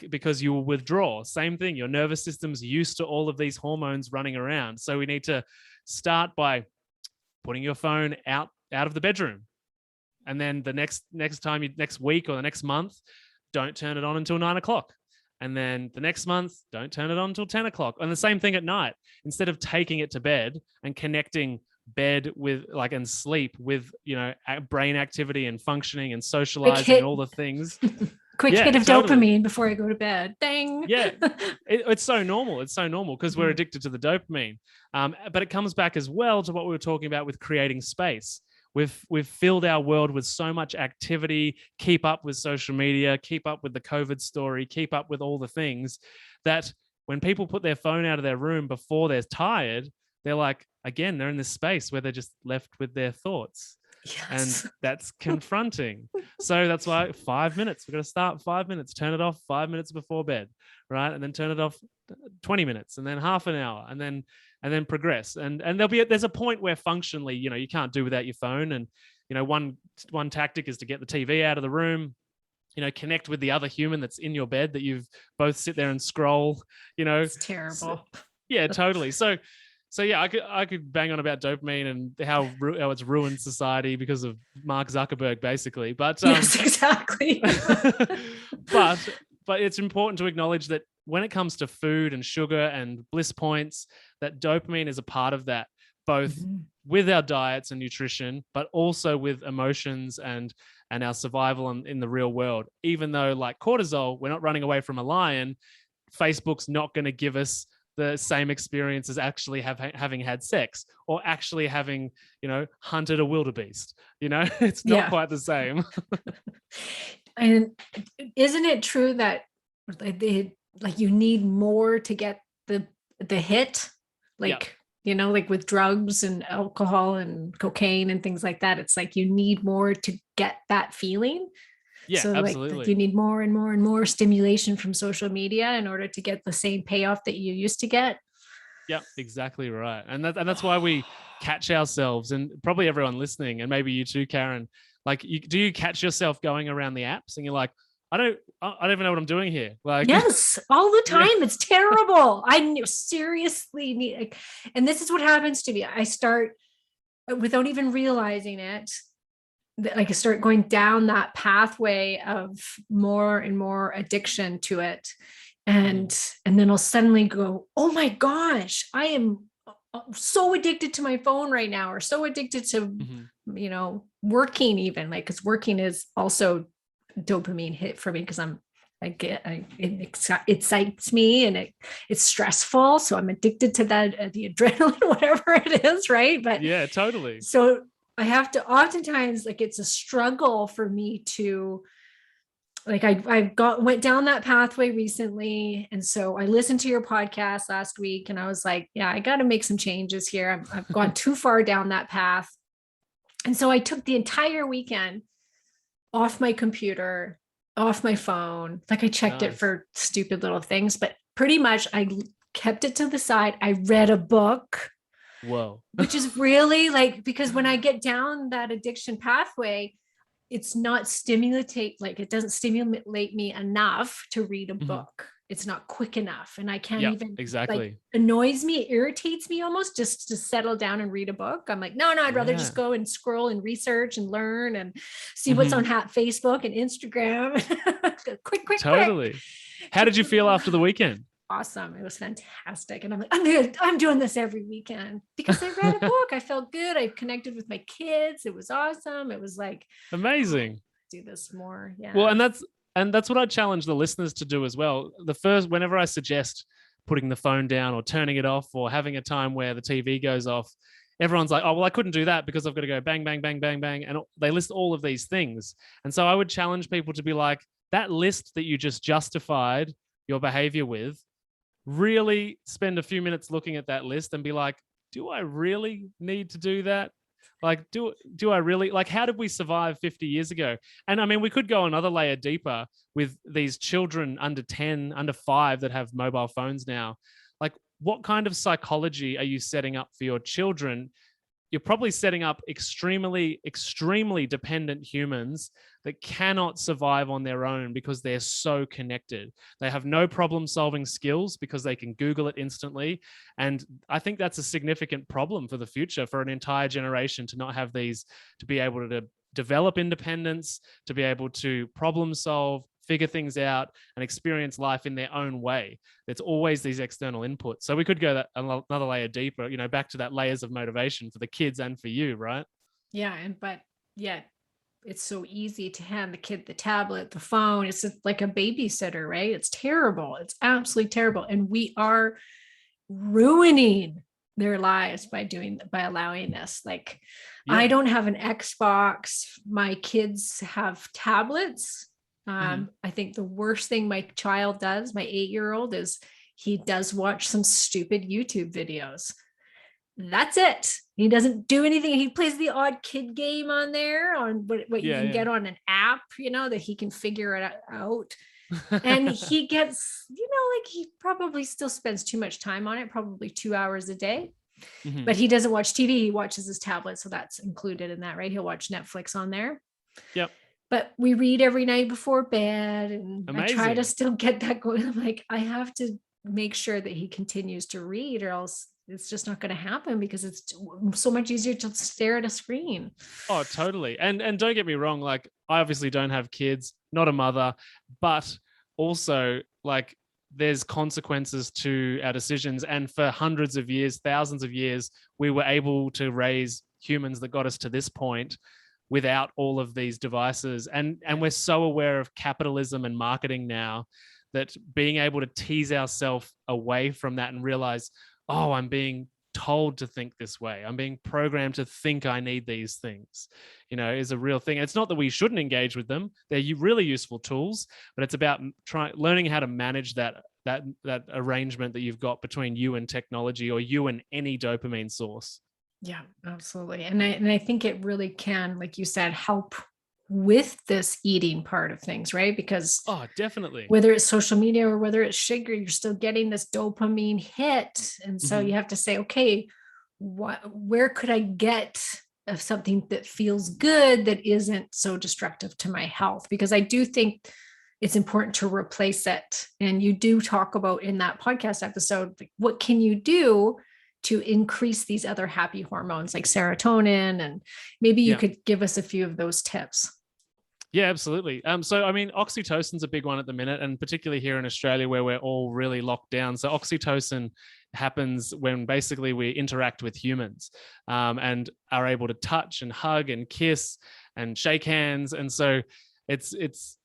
because you will withdraw. Same thing. Your nervous system's used to all of these hormones running around. So we need to start by putting your phone out of the bedroom. And then the next week or the next month, don't turn it on until 9 o'clock. And then the next month, don't turn it on until 10 o'clock. And the same thing at night. Instead of taking it to bed and connecting bed with and sleep with, brain activity and functioning and socializing and all the things. Quick hit of dopamine before I go to bed. Dang. Yeah. It's so normal. It's so normal because we're addicted to the dopamine. But it comes back as well to what we were talking about with creating space. We've filled our world with so much activity, keep up with social media, keep up with the COVID story, keep up with all the things, that when people put their phone out of their room before they're tired, they're like, again, they're in this space where they're just left with their thoughts. Yes. And that's confronting. So that's why 5 minutes, we're going to start 5 minutes, turn it off 5 minutes before bed, right? And then turn it off 20 minutes and then half an hour and then progress. And there's a point where functionally, you can't do without your phone. And, one tactic is to get the TV out of the room, connect with the other human that's in your bed that you've both sit there and scroll, It's terrible. Yeah, totally. So yeah, I could bang on about dopamine and how it's ruined society because of Mark Zuckerberg, basically. But yes, exactly. but it's important to acknowledge that when it comes to food and sugar and bliss points, that dopamine is a part of that, both with our diets and nutrition, but also with emotions and our survival in the real world. Even though, like cortisol, we're not running away from a lion, Facebook's not going to give us the same experience as actually having had sex or actually having, hunted a wildebeest. It's not quite the same. And isn't it true that you need more to get the hit? Like with drugs and alcohol and cocaine and things like that, it's like you need more to get that feeling. Yeah, so absolutely. Like you need more and more and more stimulation from social media in order to get the same payoff that you used to get. Yeah, exactly right. And that's why we catch ourselves, and probably everyone listening, and maybe you too, Karen, like do you catch yourself going around the apps and you're like, I don't even know what I'm doing here. Like, yes, all the time. Yeah. It's terrible. I seriously need, and this is what happens to me. I start without even realizing it. Like I start going down that pathway of more and more addiction to it. And then I'll suddenly go, oh my gosh, I am so addicted to my phone right now, or so addicted to, working even, like, because working is also dopamine hit for me, because it excites me and it's stressful. So I'm addicted to that, the adrenaline, whatever it is. Right. But yeah, totally. So I have to, oftentimes, like, it's a struggle for me to, like, I went down that pathway recently. And so I listened to your podcast last week and I was like, yeah, I got to make some changes here. I've gone too far down that path. And so I took the entire weekend off my computer, off my phone. Like, I checked it for stupid little things, but pretty much I kept it to the side. I read a book. Whoa. Which is really, like, because when I get down that addiction pathway, it's not it doesn't stimulate me enough to read a book. It's not quick enough. And I can't even, exactly. Annoys me, it irritates me almost just to settle down and read a book. I'm like, no, I'd rather just go and scroll and research and learn and see what's on Facebook and Instagram. quick. Totally. How did you feel after the weekend? Awesome. It was fantastic. And I'm like, I'm doing this every weekend because I read a book. I felt good. I connected with my kids. It was awesome. It was like amazing. Do this more. Yeah. Well, and that's what I challenge the listeners to do as well. Whenever I suggest putting the phone down or turning it off or having a time where the TV goes off, everyone's like, oh, well, I couldn't do that because I've got to go bang, bang, bang, bang, bang. And they list all of these things. And so I would challenge people to be like, that list that you just justified your behavior with, really spend a few minutes looking at that list and be like, do I really need to do that? Like, do I really, like, how did we survive 50 years ago? And I mean, we could go another layer deeper with these children under 10, under 5 that have mobile phones now. Like, what kind of psychology are you setting up for your children? You're probably setting up extremely, extremely dependent humans that cannot survive on their own because they're so connected. They have no problem-solving skills because they can Google it instantly. And I think that's a significant problem for the future, for an entire generation to not have these, to be able to develop independence, to be able to problem solve, figure things out, and experience life in their own way. It's always these external inputs. So we could go another layer deeper, back to that layers of motivation for the kids and for you, right? Yeah. But it's so easy to hand the kid the tablet, the phone. It's like a babysitter, right? It's terrible. It's absolutely terrible. And we are ruining their lives by allowing this. Like, I don't have an Xbox. My kids have tablets. I think the worst thing my child does, my 8-year-old, is he does watch some stupid YouTube videos. That's it. He doesn't do anything. He plays the odd kid game on there, on what you can get on an app, that he can figure it out. And he gets, like, he probably still spends too much time on it, probably 2 hours a day. But he doesn't watch TV. He watches his tablet. So that's included in that, right? He'll watch Netflix on there. Yep. But we read every night before bed, and amazing. I try to still get that going. I'm like, I have to make sure that he continues to read, or else it's just not going to happen, because it's so much easier to stare at a screen. Oh, totally. And don't get me wrong. Like, I obviously don't have kids, not a mother, but also, like, there's consequences to our decisions. And for hundreds of years, thousands of years, we were able to raise humans that got us to this point without all of these devices. And we're so aware of capitalism and marketing now that being able to tease ourselves away from that and realize, oh, I'm being told to think this way, I'm being programmed to think I need these things, is a real thing. It's not that we shouldn't engage with them. They're really useful tools, but it's about learning how to manage that arrangement that you've got between you and technology, or you and any dopamine source. Yeah, absolutely. And I think it really can, like you said, help with this eating part of things, right? Because definitely, whether it's social media or whether it's sugar, you're still getting this dopamine hit. And so you have to say, okay, where could I get of something that feels good, that isn't so destructive to my health? Because I do think it's important to replace it. And you do talk about in that podcast episode, like, what can you do to increase these other happy hormones like serotonin? And maybe you could give us a few of those tips. Yeah, absolutely. So, I mean, oxytocin's a big one at the minute, and particularly here in Australia where we're all really locked down. So oxytocin happens when basically we interact with humans, and are able to touch and hug and kiss and shake hands. And so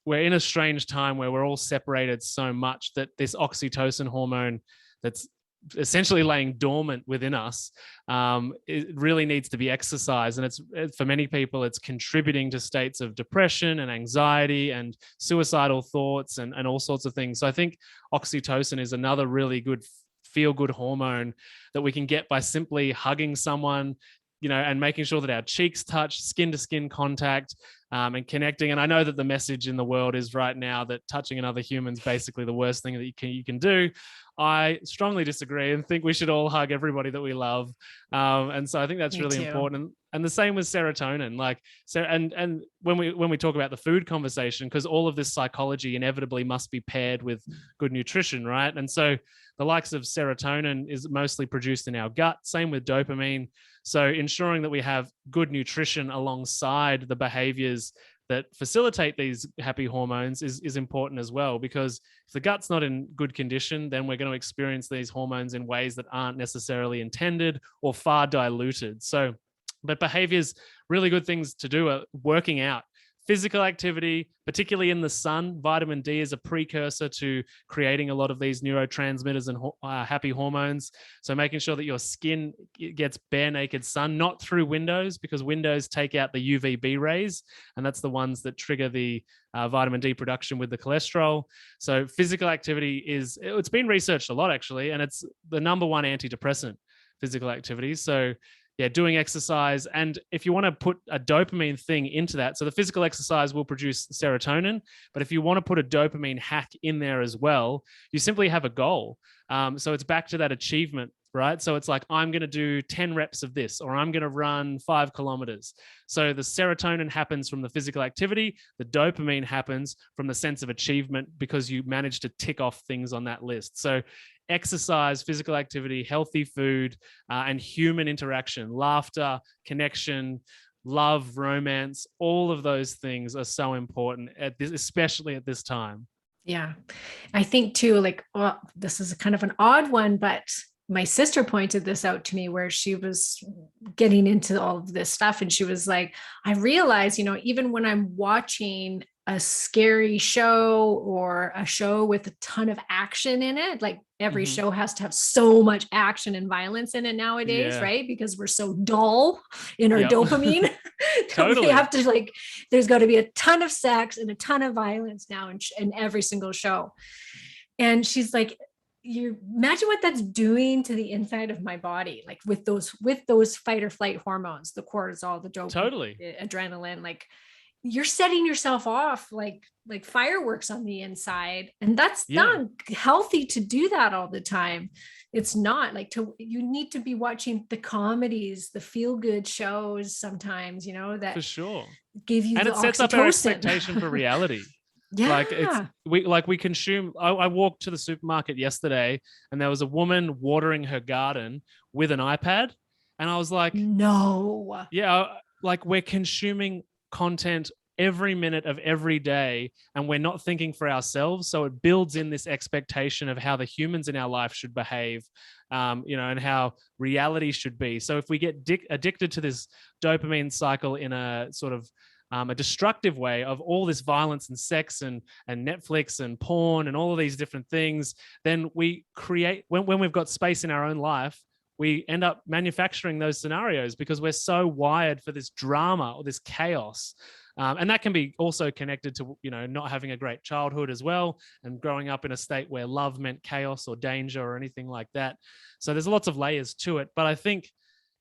we're in a strange time where we're all separated so much that this oxytocin hormone that's essentially laying dormant within us, it really needs to be exercised. And for many people, it's contributing to states of depression and anxiety and suicidal thoughts and all sorts of things. So I think oxytocin is another really good feel-good hormone that we can get by simply hugging someone, and making sure that our cheeks touch, skin-to-skin contact, and connecting. And I know that the message in the world is right now that touching another human is basically the worst thing that you can do. I strongly disagree and think we should all hug everybody that we love. And so I think that's really important. And the same with serotonin. And when we talk about the food conversation, because all of this psychology inevitably must be paired with good nutrition, right? And so the likes of serotonin is mostly produced in our gut, same with dopamine. So ensuring that we have good nutrition alongside the behaviors that facilitate these happy hormones is important as well, because if the gut's not in good condition, then we're going to experience these hormones in ways that aren't necessarily intended or far diluted. So, but behaviors, really good things to do are working out, physical activity, particularly in the sun. Vitamin D is a precursor to creating a lot of these neurotransmitters and happy hormones. So making sure that your skin gets bare naked sun, not through windows, because windows take out the UVB rays, and that's the ones that trigger the vitamin D production with the cholesterol. So physical activity it's been researched a lot actually, and it's the number one antidepressant, physical activity. So yeah, doing exercise. And if you want to put a dopamine thing into that, so the physical exercise will produce serotonin, but if you want to put a dopamine hack in there as well, you simply have a goal. So it's back to that achievement, right? So it's like, I'm going to do 10 reps of this, or I'm going to run 5 kilometers. So the serotonin happens from the physical activity. The dopamine happens from the sense of achievement because you managed to tick off things on that list. So exercise, physical activity, healthy food, and human interaction, laughter, connection, love, romance, all of those things are so important especially at this time. Yeah. I think too, this is kind of an odd one, but my sister pointed this out to me where she was getting into all of this stuff. And she was like, I realized, even when I'm watching a scary show or a show with a ton of action in it, like every show has to have so much action and violence in it nowadays, right? Because we're so dull in our dopamine. Totally. We have to there's got to be a ton of sex and a ton of violence now in every single show. And she's like, you imagine what that's doing to the inside of my body, like with those fight or flight hormones, the cortisol, the dopamine, the adrenaline, you're setting yourself off like fireworks on the inside. And that's not healthy to do that all the time. It's not you need to be watching the comedies, the feel good shows sometimes, that for sure give you, and it sets up our expectation for reality. Yeah. We consume. I walked to the supermarket yesterday and there was a woman watering her garden with an iPad. And I was like, no. Yeah, we're consuming content every minute of every day, and we're not thinking for ourselves. So it builds in this expectation of how the humans in our life should behave, and how reality should be. So if we get addicted to this dopamine cycle in a sort of a destructive way of all this violence and sex and Netflix and porn and all of these different things, then we create, when we've got space in our own life, we end up manufacturing those scenarios because we're so wired for this drama or this chaos. And that can be also connected to, not having a great childhood as well, and growing up in a state where love meant chaos or danger or anything like that. So there's lots of layers to it. But I think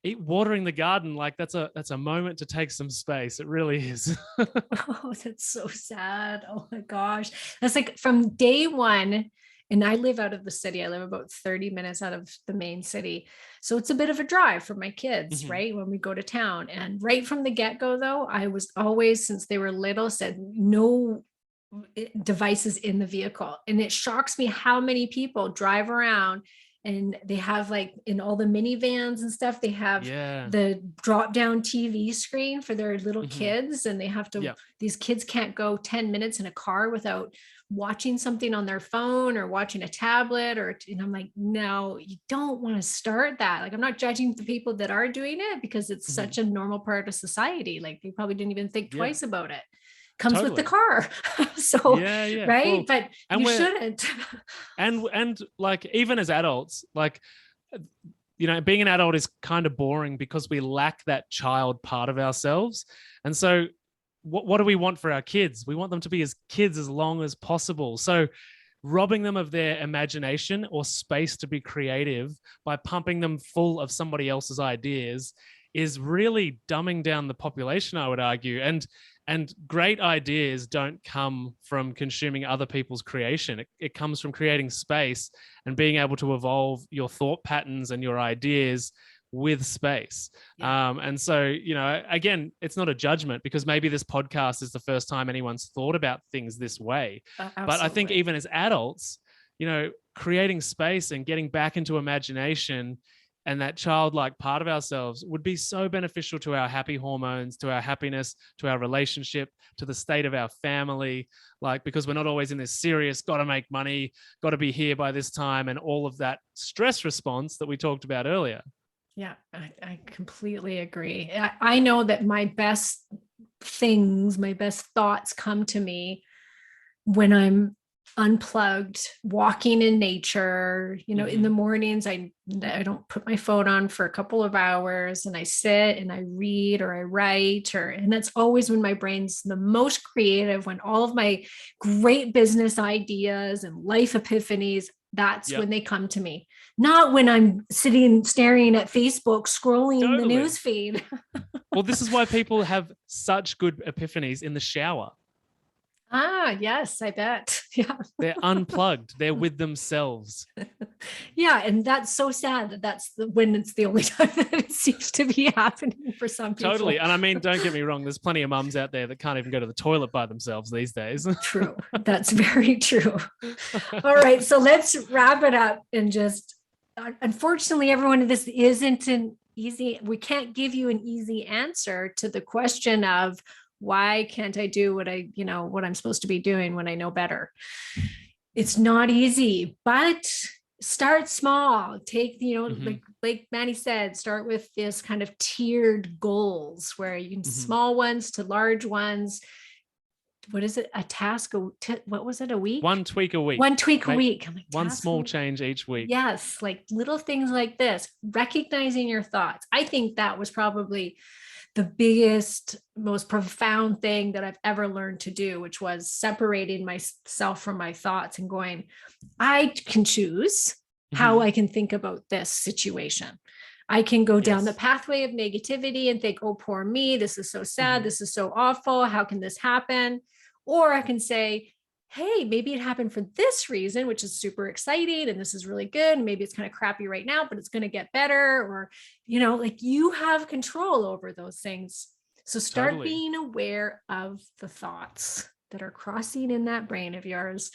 watering the garden, like that's a moment to take some space. It really is. Oh, that's so sad. Oh my gosh. That's like from day one. And I live out of the city. I live about 30 minutes out of the main city. So it's a bit of a drive for my kids, right? When we go to town. And right from the get-go, though, I was always, since they were little, said no devices in the vehicle. And it shocks me how many people drive around and they have, like, in all the minivans and stuff, they have the drop down TV screen for their little kids. And they have to, these kids can't go 10 minutes in a car without watching something on their phone or watching a tablet, and I'm like, no, you don't want to start that. Like, I'm not judging the people that are doing it because it's such a normal part of society. Like, they probably didn't even think twice about it. Comes with the car. So, right. Well, but you shouldn't. And like, even as adults, like, being an adult is kind of boring because we lack that child part of ourselves. And so what do we want for our kids? We want them to be as kids as long as possible. So robbing them of their imagination or space to be creative by pumping them full of somebody else's ideas is really dumbing down the population, I would argue. And great ideas don't come from consuming other people's creation. It comes from creating space and being able to evolve your thought patterns and your ideas with space. And so, again, it's not a judgment, because maybe this podcast is the first time anyone's thought about things this way. But I think even as adults, creating space and getting back into imagination and that childlike part of ourselves would be so beneficial to our happy hormones, to our happiness, to our relationship, to the state of our family, because we're not always in this serious, got to make money, got to be here by this time, and all of that stress response that we talked about earlier. Yeah, I completely agree. I know that my best thoughts come to me when I'm unplugged, walking in nature. In the mornings, I don't put my phone on for a couple of hours, and I sit and I read or I write, and that's always when my brain's the most creative, when all of my great business ideas and life epiphanies, that's when they come to me, not when I'm staring at Facebook, scrolling the news feed. Well, this is why people have such good epiphanies in the shower. Ah, yes, I bet. Yeah. They're unplugged. They're with themselves. Yeah. And that's so sad that's when it's the only time that it seems to be happening for some people. Totally. And I mean, don't get me wrong, there's plenty of mums out there that can't even go to the toilet by themselves these days. True. That's very true. All right. So let's wrap it up, and just, unfortunately, everyone, this isn't we can't give you an easy answer to the question of, why can't I do what I'm supposed to be doing when I know better? It's not easy, but start small. Take, like Matty said, start with this kind of tiered goals where you can small ones to large ones. What is it? A task? What was it? A week? One tweak a week. One tweak a week. I'm like, one small change each week. Yes. Like little things like this, recognizing your thoughts. I think that was probably the biggest, most profound thing that I've ever learned to do, which was separating myself from my thoughts and going, I can choose how I can think about this situation. I can go down the pathway of negativity and think, oh, poor me, this is so sad, this is so awful, how can this happen? Or I can say, hey, maybe it happened for this reason, which is super exciting, and this is really good. And maybe it's kind of crappy right now, but it's going to get better. Or, you have control over those things. So start being aware of the thoughts that are crossing in that brain of yours.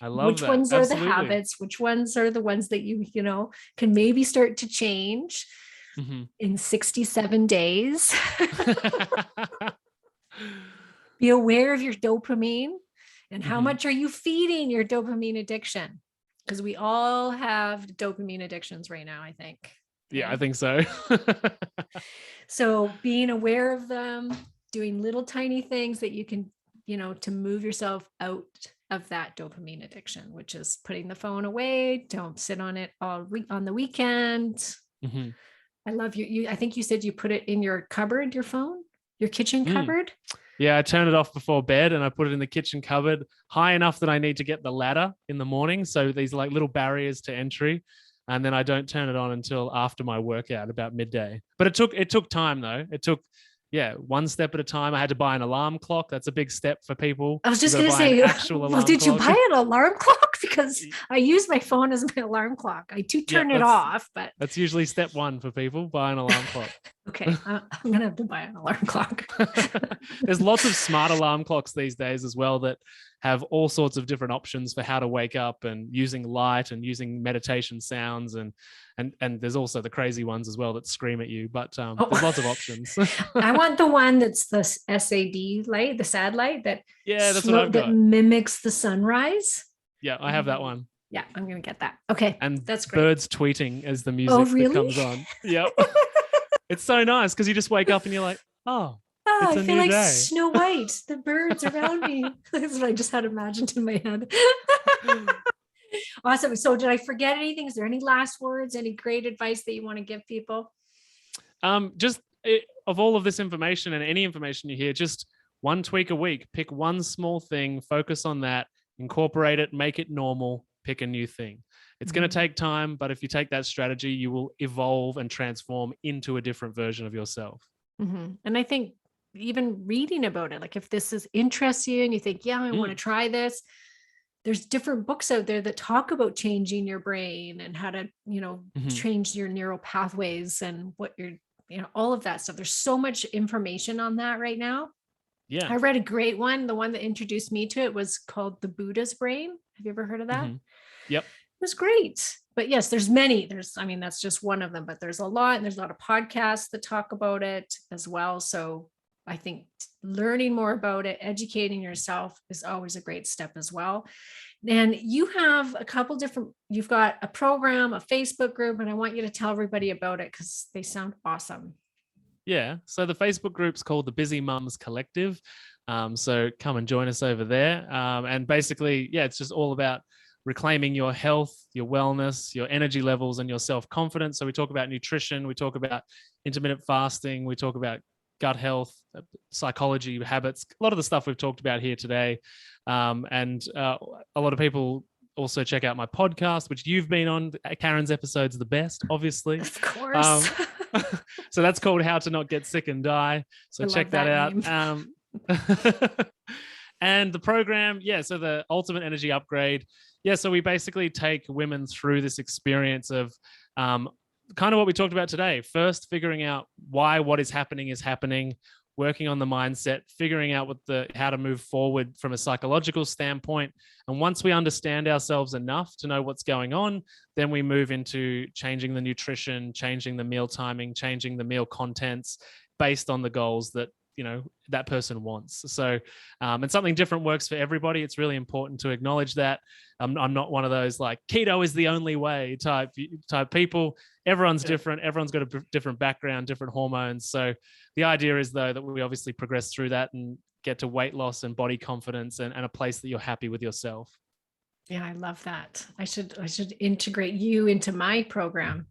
I love which that. ones Absolutely. are the habits, which ones are the ones that you can maybe start to change in 67 days. Be aware of your dopamine and how Mhm. much are you feeding your dopamine addiction? Because we all have dopamine addictions right now, I think. Yeah, I Okay? think so. So being aware of them, doing little tiny things that you can, to move yourself out of that dopamine addiction, which is putting the phone away. Don't sit on it on the weekend. Mhm. I love you. I think you said you put it in your cupboard, your phone, your kitchen cupboard. Yeah, I turn it off before bed and I put it in the kitchen cupboard high enough that I need to get the ladder in the morning. So these like little barriers to entry. And then I don't turn it on until after my workout about midday. But it took time though. It took, yeah, one step at a time. I had to buy an alarm clock. That's a big step for people. I was You just got to going to buy an say, actual well, alarm did you clock. buy an alarm clock? Because I use my phone as my alarm clock. I do Yeah, turn it off, but that's usually step one for people. Buy an alarm clock. okay, I'm going to have to buy an alarm clock. There's lots of smart alarm clocks these days as well that have all sorts of different options for how to wake up and using light and using meditation sounds and there's also the crazy ones as well that scream at you. But there's lots of options. I want the one that's the SAD light, the SAD light that Yeah, that's what I've got. that mimics the sunrise. Yeah, I have that one. Yeah, I'm gonna get that. Okay, And that's great. birds tweeting as the music Oh, really? that comes on. Yep. It's so nice because you just wake up and you're like, oh, Oh, it's I a feel new like day. Snow White, the birds around me. That's what I just had imagined in my head. Awesome. So did I forget anything? Is there any last words, any great advice that you want to give people? Of all of this information and any information you hear, just one tweak a week, pick one small thing, focus on that, incorporate it, make it normal, pick a new thing. It's going to take time, but if you take that strategy, you will evolve and transform into a different version of yourself. And I think even reading about it, like if this is interesting you and you think, yeah, I want to try this, there's different books out there that talk about changing your brain and how to, change your neural pathways and what you're, all of that stuff. There's so much information on that right now. Yeah. I read a great one. The one that introduced me to it was called The Buddha's Brain. Have you ever heard of that? Yep. It was great. But yes, there's many. That's just one of them, but there's a lot, and there's a lot of podcasts that talk about it as well. So I think learning more about it, educating yourself is always a great step as well. And you have you've got a program, a Facebook group, and I want you to tell everybody about it because they sound awesome. Yeah. So the Facebook group's called the Busy Mums Collective. So come and join us over there. And basically, yeah, it's just all about reclaiming your health, your wellness, your energy levels, and your self-confidence. So we talk about nutrition, we talk about intermittent fasting, we talk about gut health, psychology, habits, a lot of the stuff we've talked about here today. And a lot of people also check out my podcast, which you've been on. Karen's episode's the best, obviously. Of course. So that's called How to Not Get Sick and Die. So check that out. And the program, so the Ultimate Energy Upgrade. So we basically take women through this experience of kind of what we talked about today. First, figuring out why what is happening, working on the mindset, figuring out how to move forward from a psychological standpoint. And once we understand ourselves enough to know what's going on, then we move into changing the nutrition, changing the meal timing, changing the meal contents based on the goals that that person wants. So and something different works for everybody. It's really important to acknowledge that. I'm not one of those like keto is the only way type people. Everyone's different. Everyone's got a different background, different hormones. So the idea is though that we obviously progress through that and get to weight loss and body confidence and a place that you're happy with yourself. Yeah, I love that. I should integrate you into my program.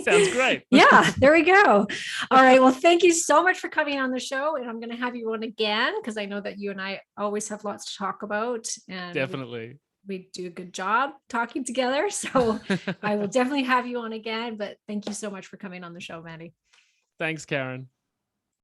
Sounds great. Yeah, there we go. All right. Well, thank you so much for coming on the show. And I'm going to have you on again because I know that you and I always have lots to talk about. And definitely. We do a good job talking together. So I will definitely have you on again. But thank you so much for coming on the show, Matty. Thanks, Karen.